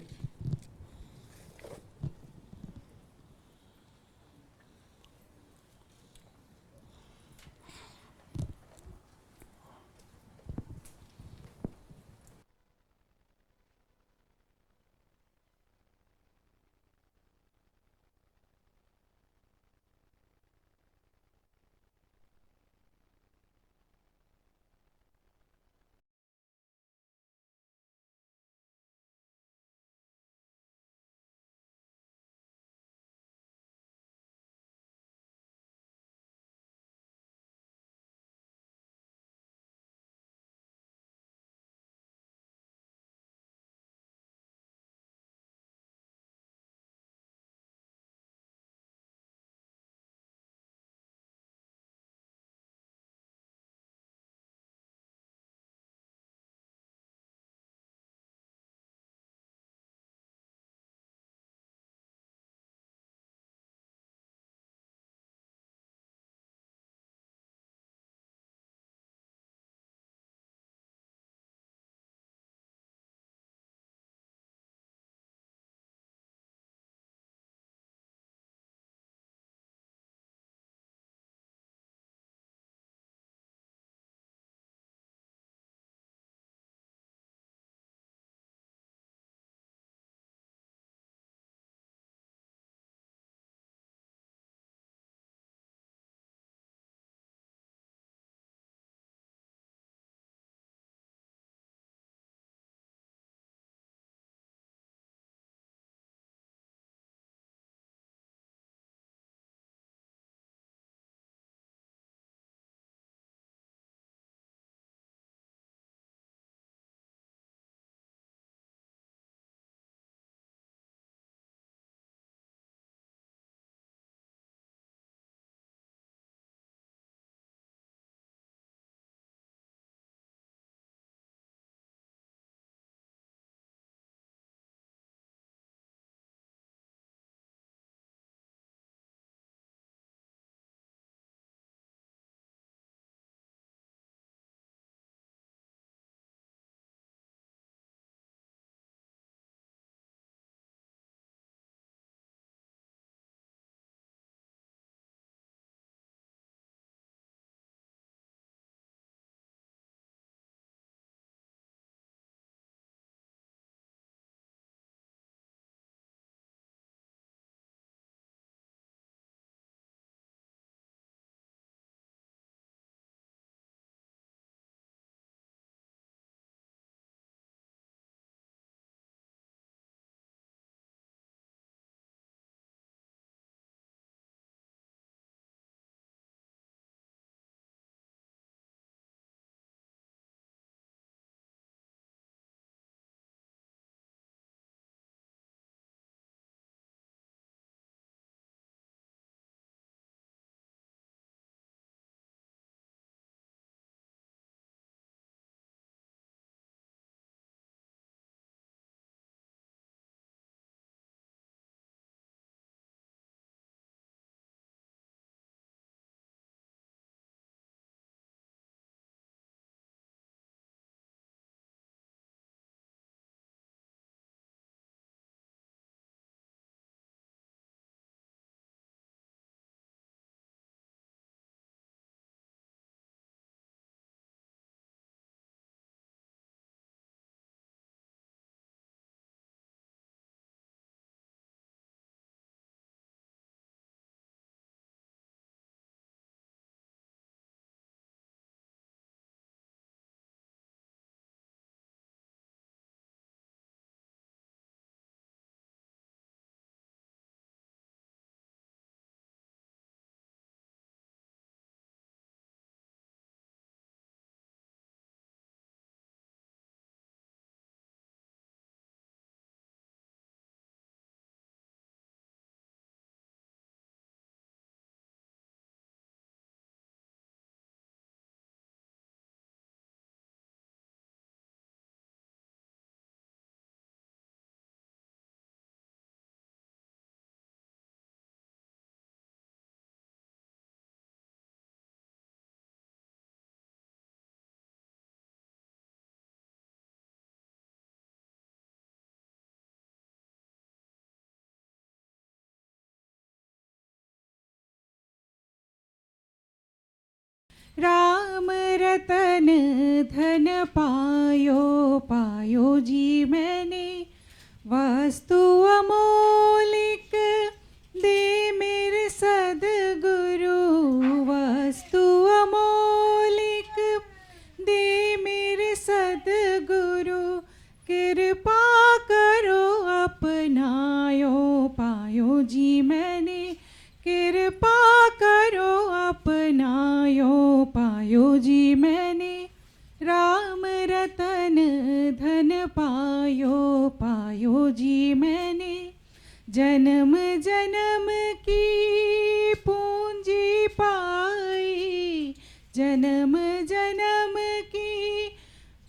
Ratan Dhan पायो पायो जी मैंने, वस्तु अमोलिक दे मेरे सद्गुरु, वस्तु अमोलिक दे मेरे सद्गुरु, कृपा करो अपनायो पायो जी मैंने, कृपा करो अपनायो पायो जी मैंने, राम रतन धन पायो पायो जी मैंने, जन्म जन्म की पूंजी पाई, जन्म जन्म की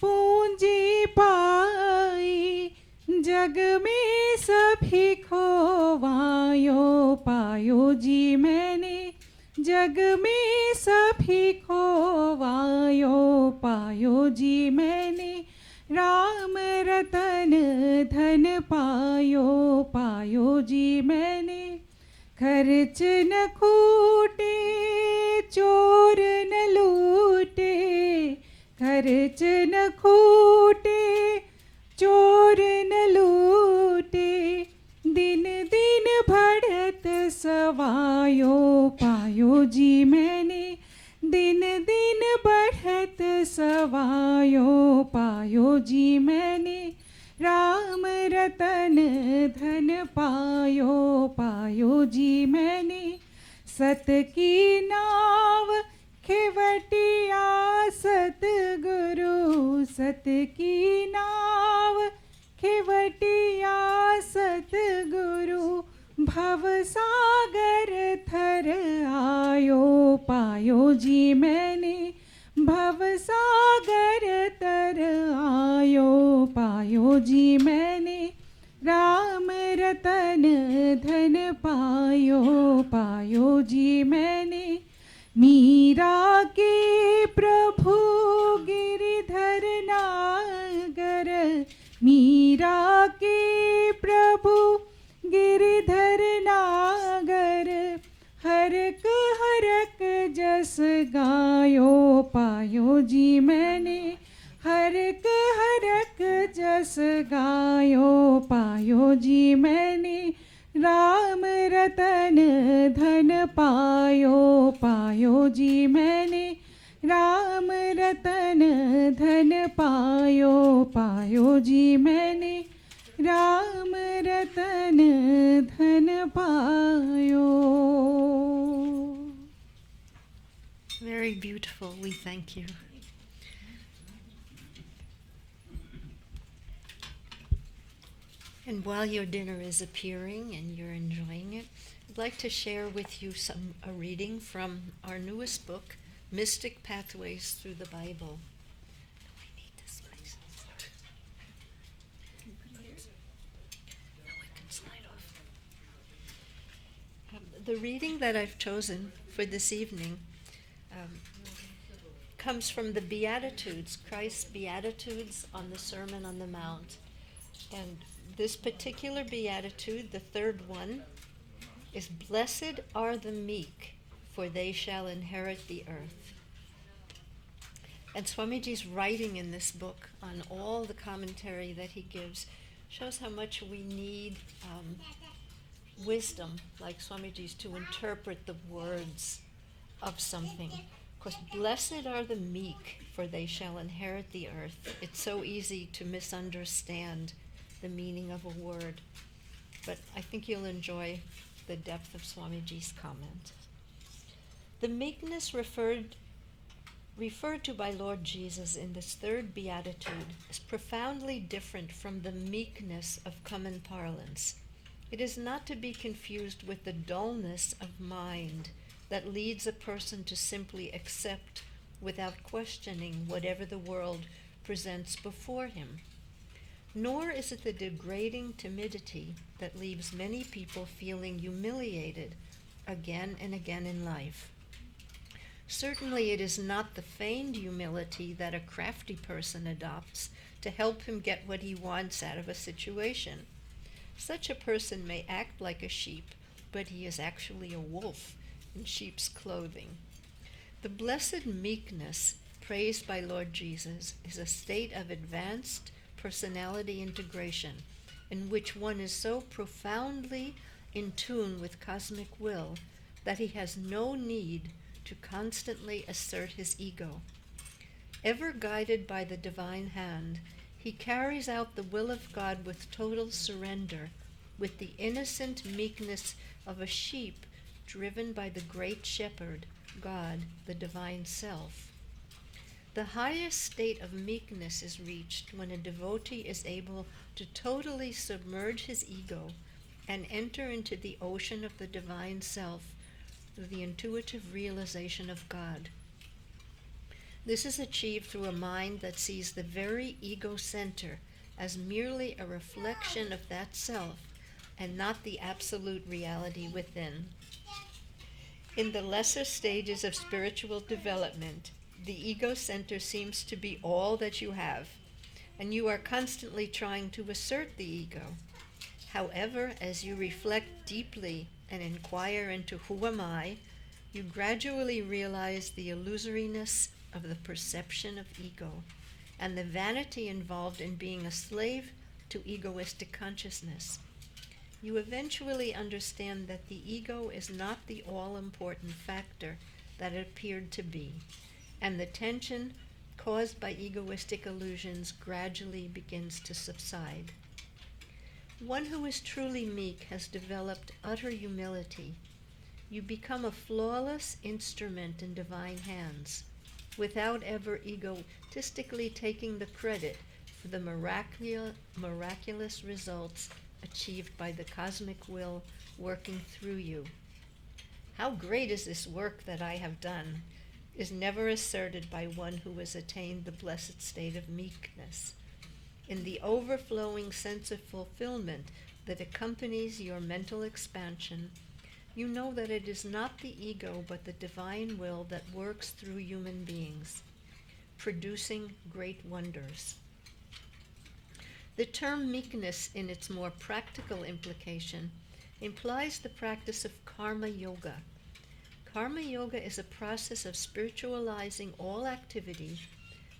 पूंजी पाई, जग में सभी खोवायो पायो जी मैंने, जग में सभी खोवायो पायो जी मैंने, राम रतन धन पायो पायो जी मैंने, खर्च न खूटे चोर न लूटे, खर्च न खूटे चोर न लूटे, दिन दिन बढ़त सवायो पायो जी मैंने, दिन दिन बढ़त सवायो पायो जी मैंने, राम रतन धन पायो पायो जी मैंने, सत की नाव खेवटिया सतगुरु, सत की नाव खेवटिया सतगुरु, भव सागर थर आयो पायो जी मैंने, भव सागर तर आयो पायो जी मैंने, राम रतन धन पायो पायो जी मैंने, मीरा के प्रभु गिरिधर नागर, मीरा के प्रभु गिरिधर नागर, हरक हरक जस गायो पायो जी मैंने, हरक हरक जस गायो पायो जी मैंने, राम रतन धन पायो पायो जी मैंने, राम रतन धन पायो पायो जी मैंने, राम रतन धन पायो. Very beautiful. We thank you. And while your dinner is appearing and you're enjoying it, I'd like to share with you a reading from our newest book, Mystic Pathways Through the Bible. We need this place. Now we can slide off. The reading that I've chosen for this evening comes from the Beatitudes, Christ's Beatitudes on the Sermon on the Mount. And this particular beatitude, the third one, is "Blessed are the meek, for they shall inherit the earth." And Swamiji's writing in this book on all the commentary that he gives shows how much we need wisdom, like Swamiji's, to interpret the words of something. Of course, blessed are the meek, for they shall inherit the earth. It's so easy to misunderstand the meaning of a word, but I think you'll enjoy the depth of Swamiji's comment. The meekness referred to by Lord Jesus in this third beatitude is profoundly different from the meekness of common parlance. It is not to be confused with the dullness of mind that leads a person to simply accept without questioning whatever the world presents before him. Nor is it the degrading timidity that leaves many people feeling humiliated again and again in life. Certainly it is not the feigned humility that a crafty person adopts to help him get what he wants out of a situation. Such a person may act like a sheep, but he is actually a wolf in sheep's clothing. The blessed meekness praised by Lord Jesus, is a state of advanced personality integration in which one is so profoundly in tune with cosmic will that he has no need to constantly assert his ego. Ever guided by the divine hand, he carries out the will of God with total surrender, with the innocent meekness of a sheep driven by the great shepherd, God, the divine self. The highest state of meekness is reached when a devotee is able to totally submerge his ego and enter into the ocean of the divine self through the intuitive realization of God. This is achieved through a mind that sees the very ego center as merely a reflection of that self and not the absolute reality within. In the lesser stages of spiritual development, the ego center seems to be all that you have, and you are constantly trying to assert the ego. However, as you reflect deeply and inquire into who am I, you gradually realize the illusoriness of the perception of ego and the vanity involved in being a slave to egoistic consciousness. You eventually understand that the ego is not the all-important factor that it appeared to be, and the tension caused by egoistic illusions gradually begins to subside. One who is truly meek has developed utter humility. You become a flawless instrument in divine hands, without ever egotistically taking the credit for the miraculous results achieved by the cosmic will working through you. How great is this work that I have done is never asserted by one who has attained the blessed state of meekness. In the overflowing sense of fulfillment that accompanies your mental expansion, you know that it is not the ego but the divine will that works through human beings, producing great wonders. The term meekness, in its more practical implication, implies the practice of karma yoga. Karma yoga is a process of spiritualizing all activity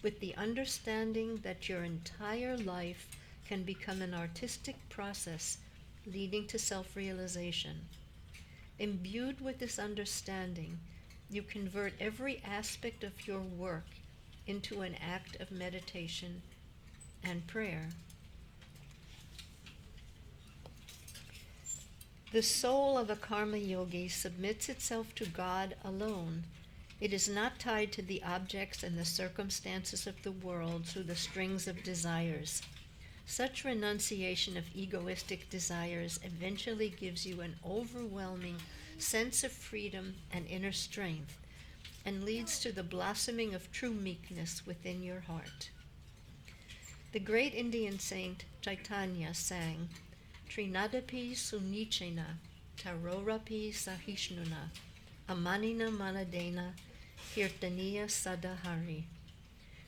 with the understanding that your entire life can become an artistic process leading to self-realization. Imbued with this understanding, you convert every aspect of your work into an act of meditation and prayer. The soul of a karma yogi submits itself to God alone. It is not tied to the objects and the circumstances of the world through the strings of desires. Such renunciation of egoistic desires eventually gives you an overwhelming sense of freedom and inner strength, and leads to the blossoming of true meekness within your heart. The great Indian saint Chaitanya sang, Trinadapi sunichena, tarorapi sahishnuna, amanina manadena, kirtaniya sadahari,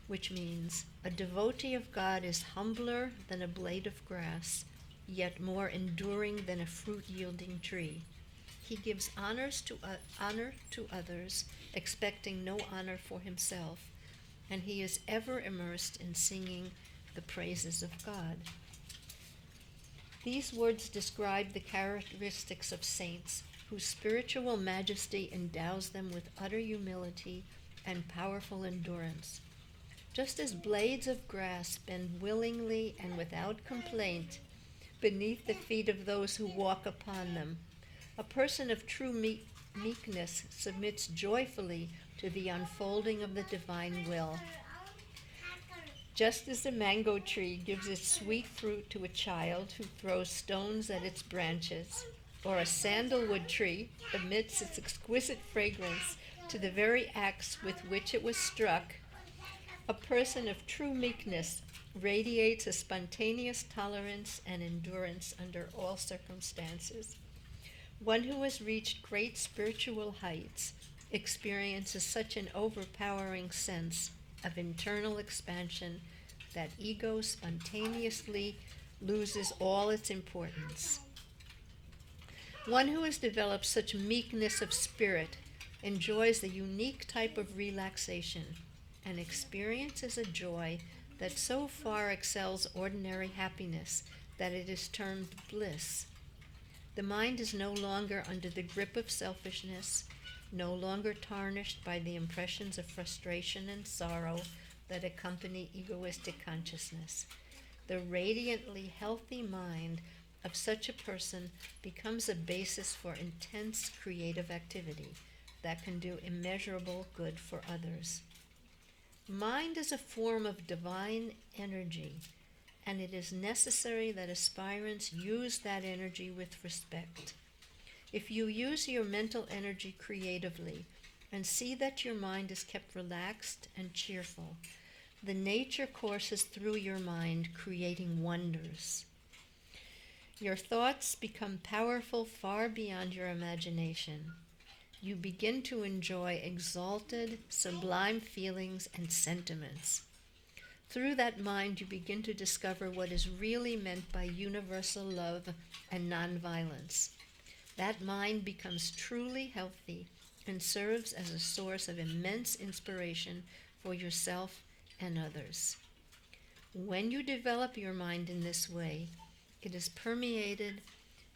which means, a devotee of God is humbler than a blade of grass, yet more enduring than a fruit-yielding tree. He gives honor to others, expecting no honor for himself, and he is ever immersed in singing the praises of God. These words describe the characteristics of saints, whose spiritual majesty endows them with utter humility and powerful endurance. Just as blades of grass bend willingly and without complaint beneath the feet of those who walk upon them, a person of true meekness submits joyfully to the unfolding of the divine will. Just as a mango tree gives its sweet fruit to a child who throws stones at its branches, or a sandalwood tree emits its exquisite fragrance to the very axe with which it was struck, a person of true meekness radiates a spontaneous tolerance and endurance under all circumstances. One who has reached great spiritual heights experiences such an overpowering sense of internal expansion that ego spontaneously loses all its importance. One who has developed such meekness of spirit enjoys a unique type of relaxation, and experiences a joy that so far excels ordinary happiness that it is termed bliss. The mind is no longer under the grip of selfishness, no longer tarnished by the impressions of frustration and sorrow that accompany egoistic consciousness. The radiantly healthy mind of such a person becomes a basis for intense creative activity that can do immeasurable good for others. Mind is a form of divine energy, and it is necessary that aspirants use that energy with respect. If you use your mental energy creatively and see that your mind is kept relaxed and cheerful, the nature courses through your mind, creating wonders. Your thoughts become powerful far beyond your imagination. You begin to enjoy exalted, sublime feelings and sentiments. Through that mind, you begin to discover what is really meant by universal love and nonviolence. That mind becomes truly healthy and serves as a source of immense inspiration for yourself and others. When you develop your mind in this way, it is permeated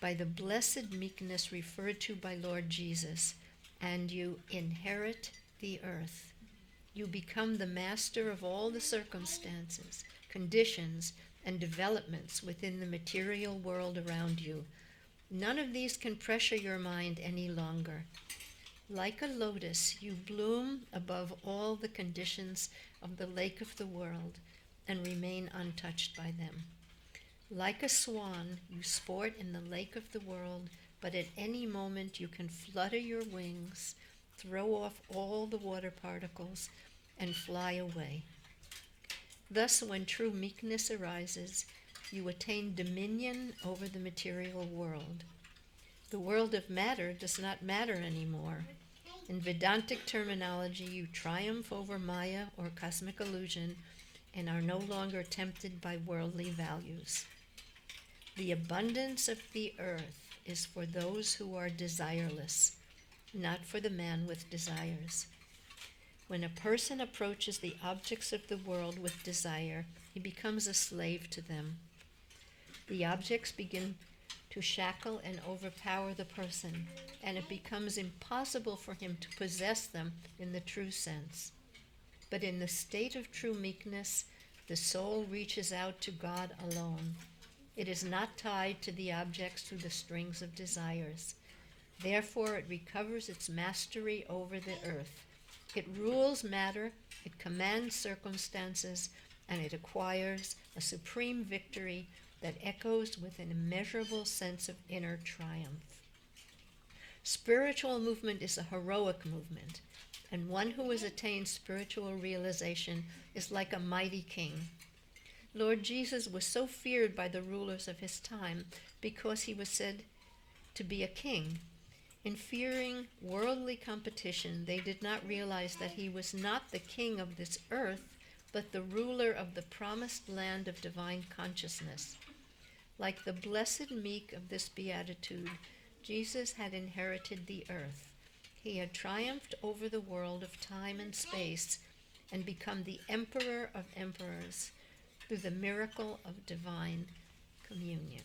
by the blessed meekness referred to by Lord Jesus, and you inherit the earth. You become the master of all the circumstances, conditions, and developments within the material world around you. None of these can pressure your mind any longer. Like a lotus, you bloom above all the conditions of the lake of the world and remain untouched by them. Like a swan, you sport in the lake of the world, but at any moment you can flutter your wings, throw off all the water particles, and fly away. Thus, when true meekness arises, you attain dominion over the material world. The world of matter does not matter anymore. In Vedantic terminology, you triumph over Maya or cosmic illusion and are no longer tempted by worldly values. The abundance of the earth is for those who are desireless, not for the man with desires. When a person approaches the objects of the world with desire, he becomes a slave to them. The objects begin to shackle and overpower the person, and it becomes impossible for him to possess them in the true sense. But in the state of true meekness, the soul reaches out to God alone. It is not tied to the objects through the strings of desires. Therefore, it recovers its mastery over the earth. It rules matter, it commands circumstances, and it acquires a supreme victory that echoes with an immeasurable sense of inner triumph. Spiritual movement is a heroic movement, and one who has attained spiritual realization is like a mighty king. Lord Jesus was so feared by the rulers of his time because he was said to be a king. In fearing worldly competition, they did not realize that he was not the king of this earth, but the ruler of the promised land of divine consciousness. Like the blessed meek of this beatitude, Jesus had inherited the earth. He had triumphed over the world of time and space and become the emperor of emperors through the miracle of divine communion.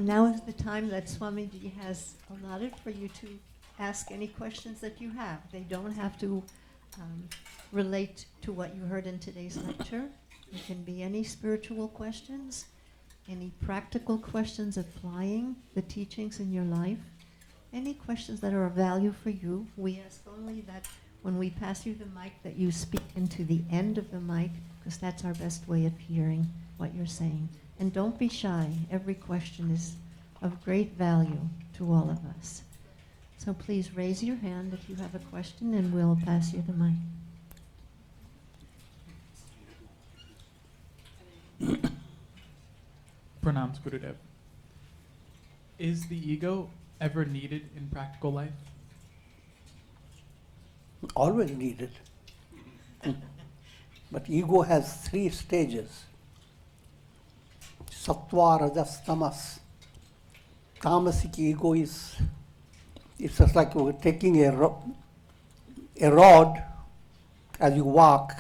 Now is the time that Swamiji has allotted for you to ask any questions that you have. They don't have to relate to what you heard in today's lecture. It can be any spiritual questions, any practical questions applying the teachings in your life, any questions that are of value for you. We ask only that when we pass you the mic that you speak into the end of the mic, because that's our best way of hearing what you're saying. And don't be shy. Every question is of great value to all of us. So please raise your hand if you have a question and we'll pass you the mic. Pranams, Gurudev. Is the ego ever needed in practical life? Always needed. But ego has 3 stages. Sattva, Rajas, Tamas. Tamasic ego it's just like you're taking a rod as you walk,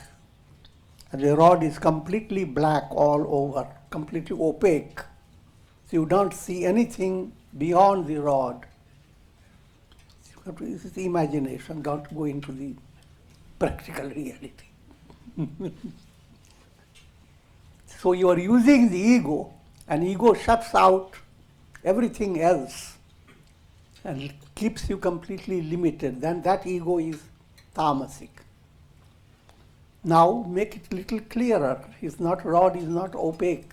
and the rod is completely black all over, completely opaque. So you don't see anything beyond the rod. This is the imagination, don't go into the practical reality. So you are using the ego, and ego shuts out everything else and keeps you completely limited. Then that ego is tamasic. Now make it a little clearer. Rod is not opaque,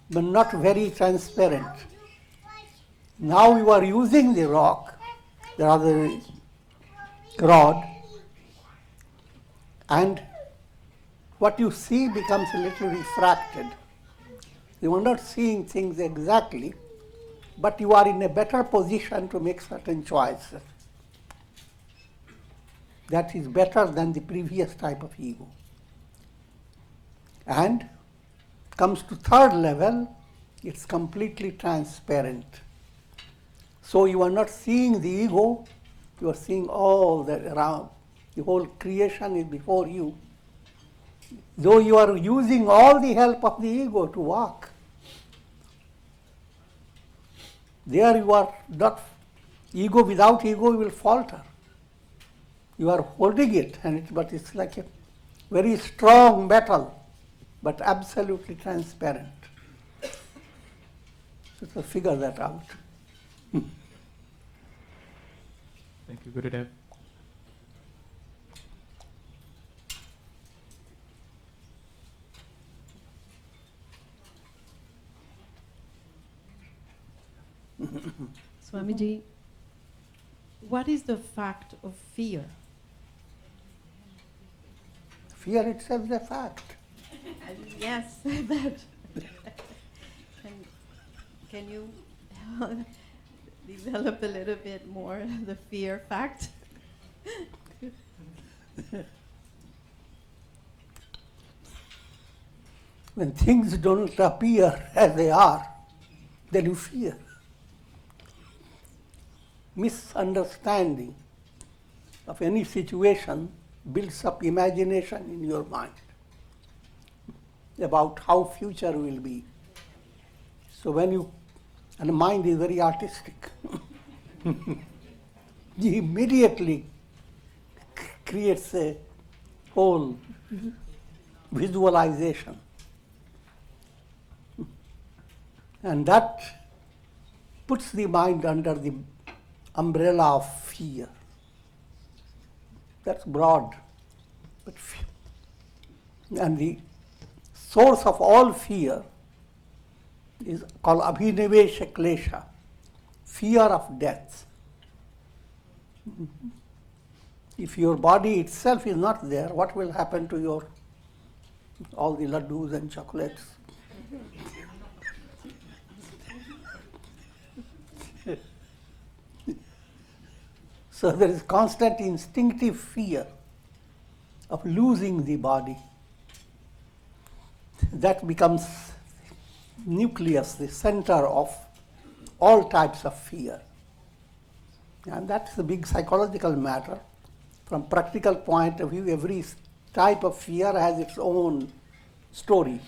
but not very transparent. Now you are using the rod, and what you see becomes a little refracted. You are not seeing things exactly, but you are in a better position to make certain choices. That is better than the previous type of ego. And comes to 3rd level, it's completely transparent. So you are not seeing the ego, you are seeing all that around. The whole creation is before you. Though you are using all the help of the ego to walk, there you are not, ego without ego you will falter. You are holding it, but it's like a very strong metal, but absolutely transparent. So figure that out. Thank you, Gurudev. Swamiji, what is the fact of fear? Fear itself is a fact. Yes, that. Can you develop a little bit more the fear fact? When things don't appear as they are, then you fear. Misunderstanding of any situation builds up imagination in your mind about how future will be. So and the mind is very artistic. He immediately creates a whole visualization. And that puts the mind under the umbrella of fear. That's broad. And the source of all fear is called abhinivesha klesha, fear of death. If your body itself is not there, what will happen to all the laddus and chocolates? So there is constant instinctive fear of losing the body. That becomes nucleus, the center of all types of fear. And that's the big psychological matter. From practical point of view, every type of fear has its own story.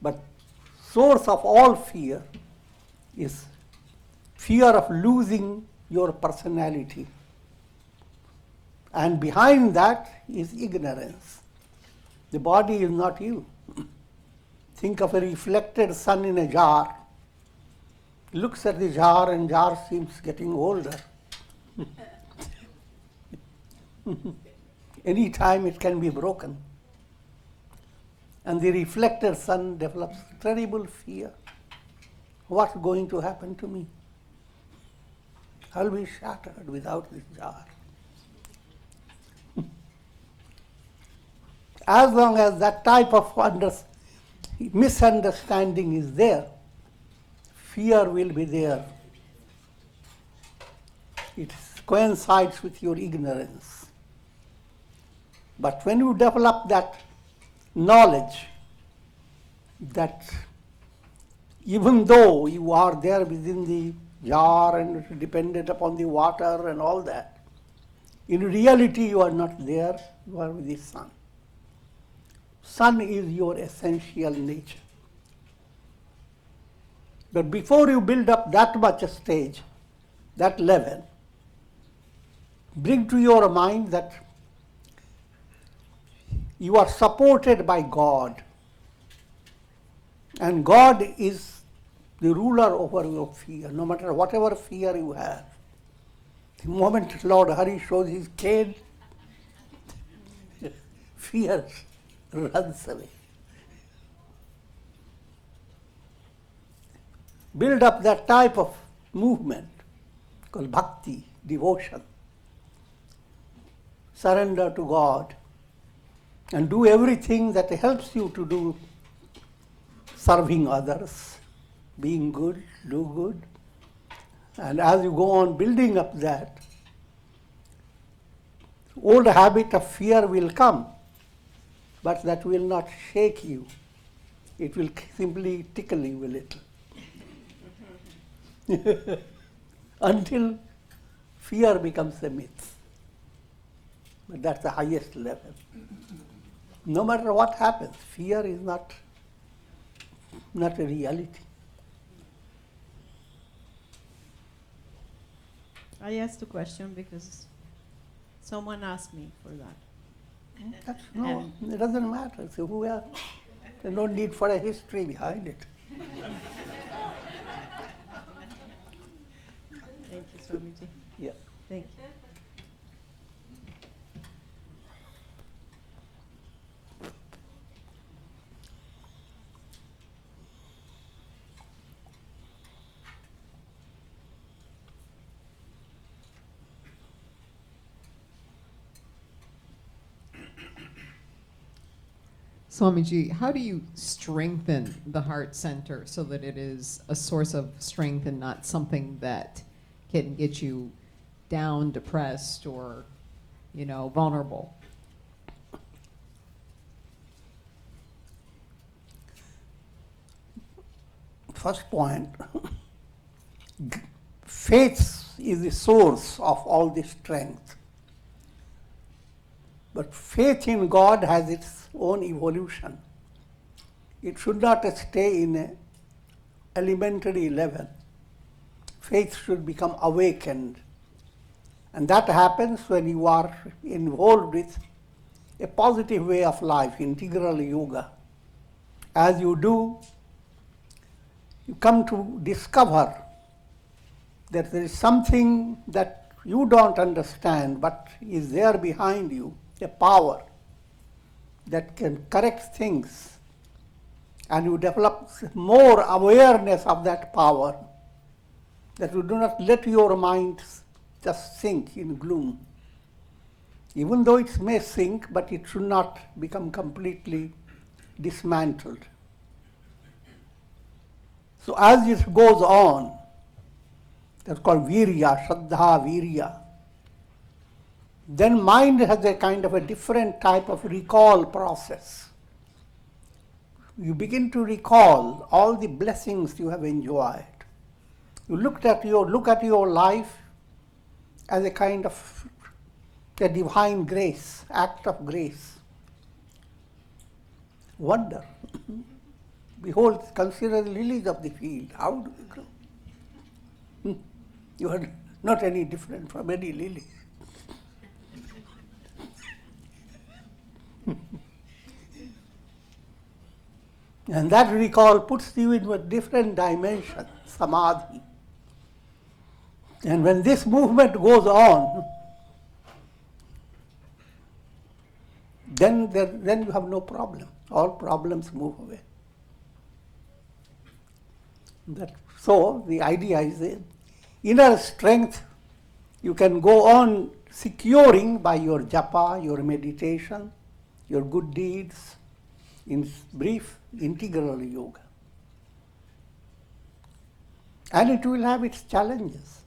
But source of all fear is fear of losing your personality. And behind that is ignorance. The body is not you. Think of a reflected sun in a jar. Looks at the jar and jar seems getting older. Any time it can be broken. And the reflected sun develops terrible fear. What's going to happen to me? I'll be shattered without this jar. As long as that type of misunderstanding is there, fear will be there. It coincides with your ignorance. But when you develop that knowledge that even though you are there within the jar and dependent upon the water and all that, in reality you are not there, you are with the sun. Sun is your essential nature. But before you build up that much stage, that level, bring to your mind that you are supported by God, and God is the ruler over your fear, no matter whatever fear you have. The moment Lord Hari shows his cane, fear runs away. Build up that type of movement called bhakti, devotion. Surrender to God and do everything that helps you to do serving others, being good, do good. And as you go on building up that, old habit of fear will come, but that will not shake you. It will simply tickle you a little. Until fear becomes a myth. But that's the highest level. No matter what happens, fear is not a reality. I asked a question because someone asked me for that. No, it doesn't matter. So who else? There's no need for a history behind it. Thank you, Swamiji. Yeah. Thank you. Swamiji, how do you strengthen the heart center so that it is a source of strength and not something that can get you down, depressed, or, vulnerable? First point, faith is the source of all this strength. But faith in God has its own evolution. It should not stay in an elementary level. Faith should become awakened. And that happens when you are involved with a positive way of life, integral yoga. As you do, you come to discover that there is something that you don't understand but is there behind you, a power that can correct things, and you develop more awareness of that power, that you do not let your mind just sink in gloom. Even though it may sink, but it should not become completely dismantled. So as it goes on, that's called virya, shraddha, virya. Then mind has a kind of a different type of recall process. You begin to recall all the blessings you have enjoyed. You look at your life as a kind of a divine grace, act of grace. Wonder. Behold, consider the lilies of the field. How do they grow? You are not any different from any lily. And that recall puts you into a different dimension, samadhi. And when this movement goes on, then you have no problem. All problems move away. So the idea is the inner strength You can go on securing by your japa, your meditation, your good deeds, in brief, integral yoga. And it will have its challenges.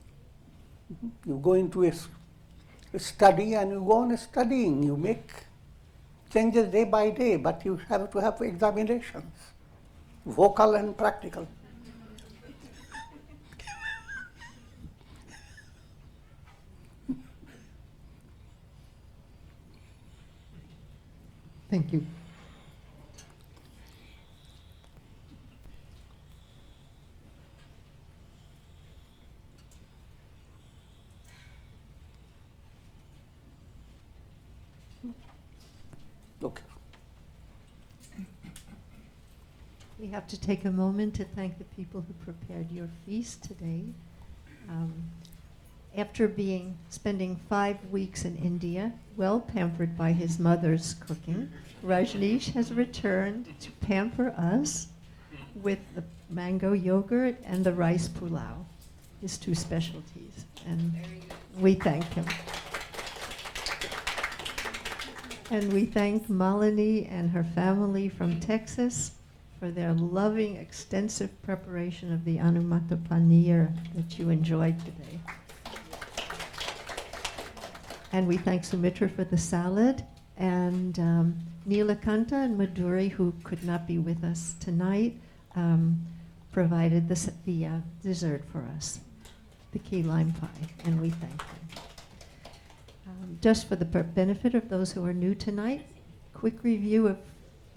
You go into a study and you go on studying. You make changes day by day, but you have to have examinations, vocal and practical. Thank you. Okay. We have to take a moment to thank the people who prepared your feast today. After spending 5 weeks in India, well pampered by his mother's cooking, Rajneesh has returned to pamper us with the mango yogurt and the rice pulao, his 2 specialties. And we thank him. And we thank Malini and her family from Texas for their loving, extensive preparation of the Anumata Paneer that you enjoyed today. And we thank Sumitra for the salad, and Neelakanta and Madhuri, who could not be with us tonight, provided the dessert for us, the key lime pie, and we thank them. Just for the benefit of those who are new tonight, quick review of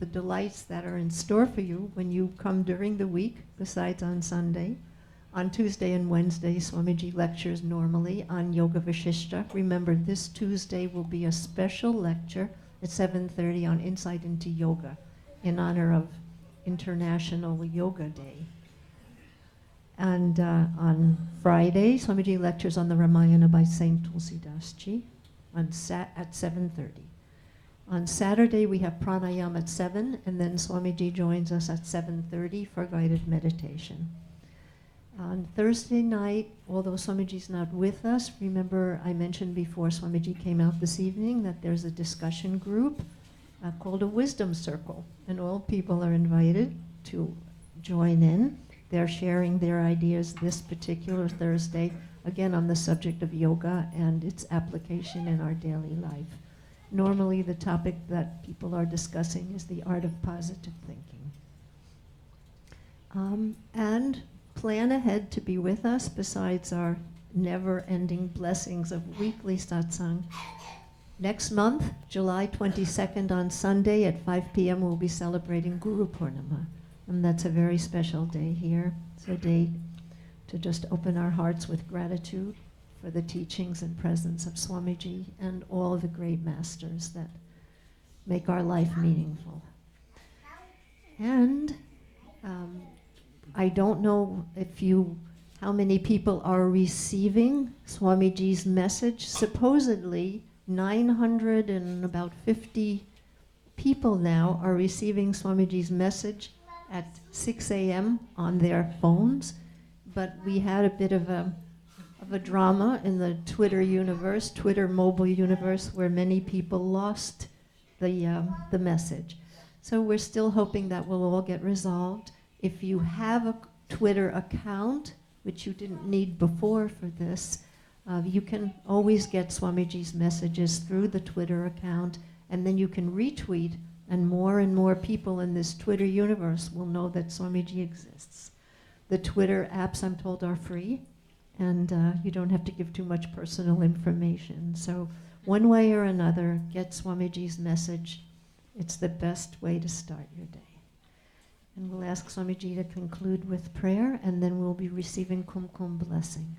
the delights that are in store for you when you come during the week, besides on Sunday. On Tuesday and Wednesday, Swamiji lectures normally on Yoga Vashishta. Remember, this Tuesday will be a special lecture at 7:30 on Insight into Yoga in honor of International Yoga Day. And on Friday, Swamiji lectures on the Ramayana by Saint Tulsidas Ji at 7:30. On Saturday, we have pranayam at 7, and then Swamiji joins us at 7:30 for guided meditation. On Thursday night, although Swamiji's not with us, remember I mentioned before Swamiji came out this evening that there's a discussion group called a Wisdom Circle, and all people are invited to join in. They're sharing their ideas this particular Thursday, again on the subject of yoga and its application in our daily life. Normally the topic that people are discussing is the art of positive thinking. And plan ahead to be with us besides our never-ending blessings of weekly satsang. Next month, July 22nd on Sunday at 5 p.m. we'll be celebrating Guru Purnima. And that's a very special day here. It's a day to just open our hearts with gratitude for the teachings and presence of Swamiji and all the great masters that make our life meaningful. And I don't know how many people are receiving Swamiji's message. Supposedly 950 people now are receiving Swamiji's message at 6 a.m. on their phones, but we had a bit of a drama in the Twitter universe, Twitter mobile universe, where many people lost the message. So we're still hoping that will all get resolved. If you have a Twitter account, which you didn't need before for this, you can always get Swamiji's messages through the Twitter account, and then you can retweet, and more people in this Twitter universe will know that Swamiji exists. The Twitter apps, I'm told, are free, and you don't have to give too much personal information. So one way or another, get Swamiji's message. It's the best way to start your day. And we'll ask Swamiji to conclude with prayer, and then we'll be receiving Kumkum blessing.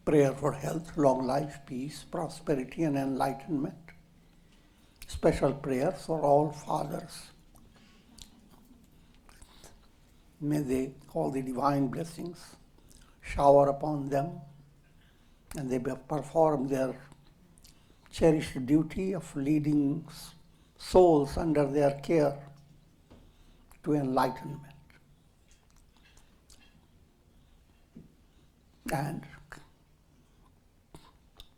Prayer for health, long life, peace, prosperity, and enlightenment. Special prayers for all fathers. May all the divine blessings shower upon them, and they perform their cherished duty of leading souls under their care to enlightenment. and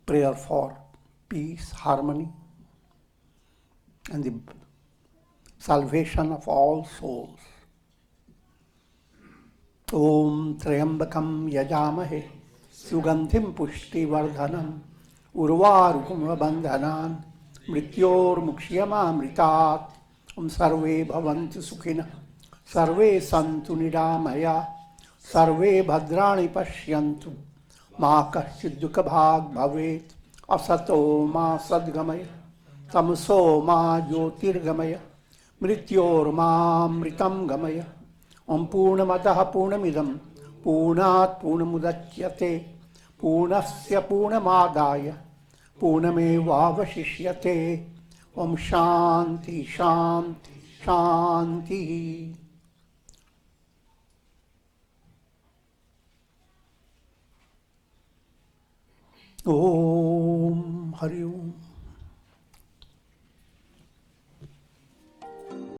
prayer for peace, harmony, and the salvation of all souls. Om Triambakam Yajamahe Sugandhim Pushti Vardhanam Urvarukum Bandhanan Mrityor Mukshiyamamritat Om Sarve Bhavantu Sukhina Sarve Santu Niramaya Sarve Bhadrani Pashyantu Ma Kaschid Dukha Bhag Bhavet Asato Ma Sadgamaya Tamso Ma Jyotirgamaya Mrityor Ma Mritam Gamaya Om Purnamadaha Purnamidam Purnat Purnamudachyate Purnasya Purnamadaya Purnamevavashishyate Om Shanti Shanti Shanti. Om Hari Om.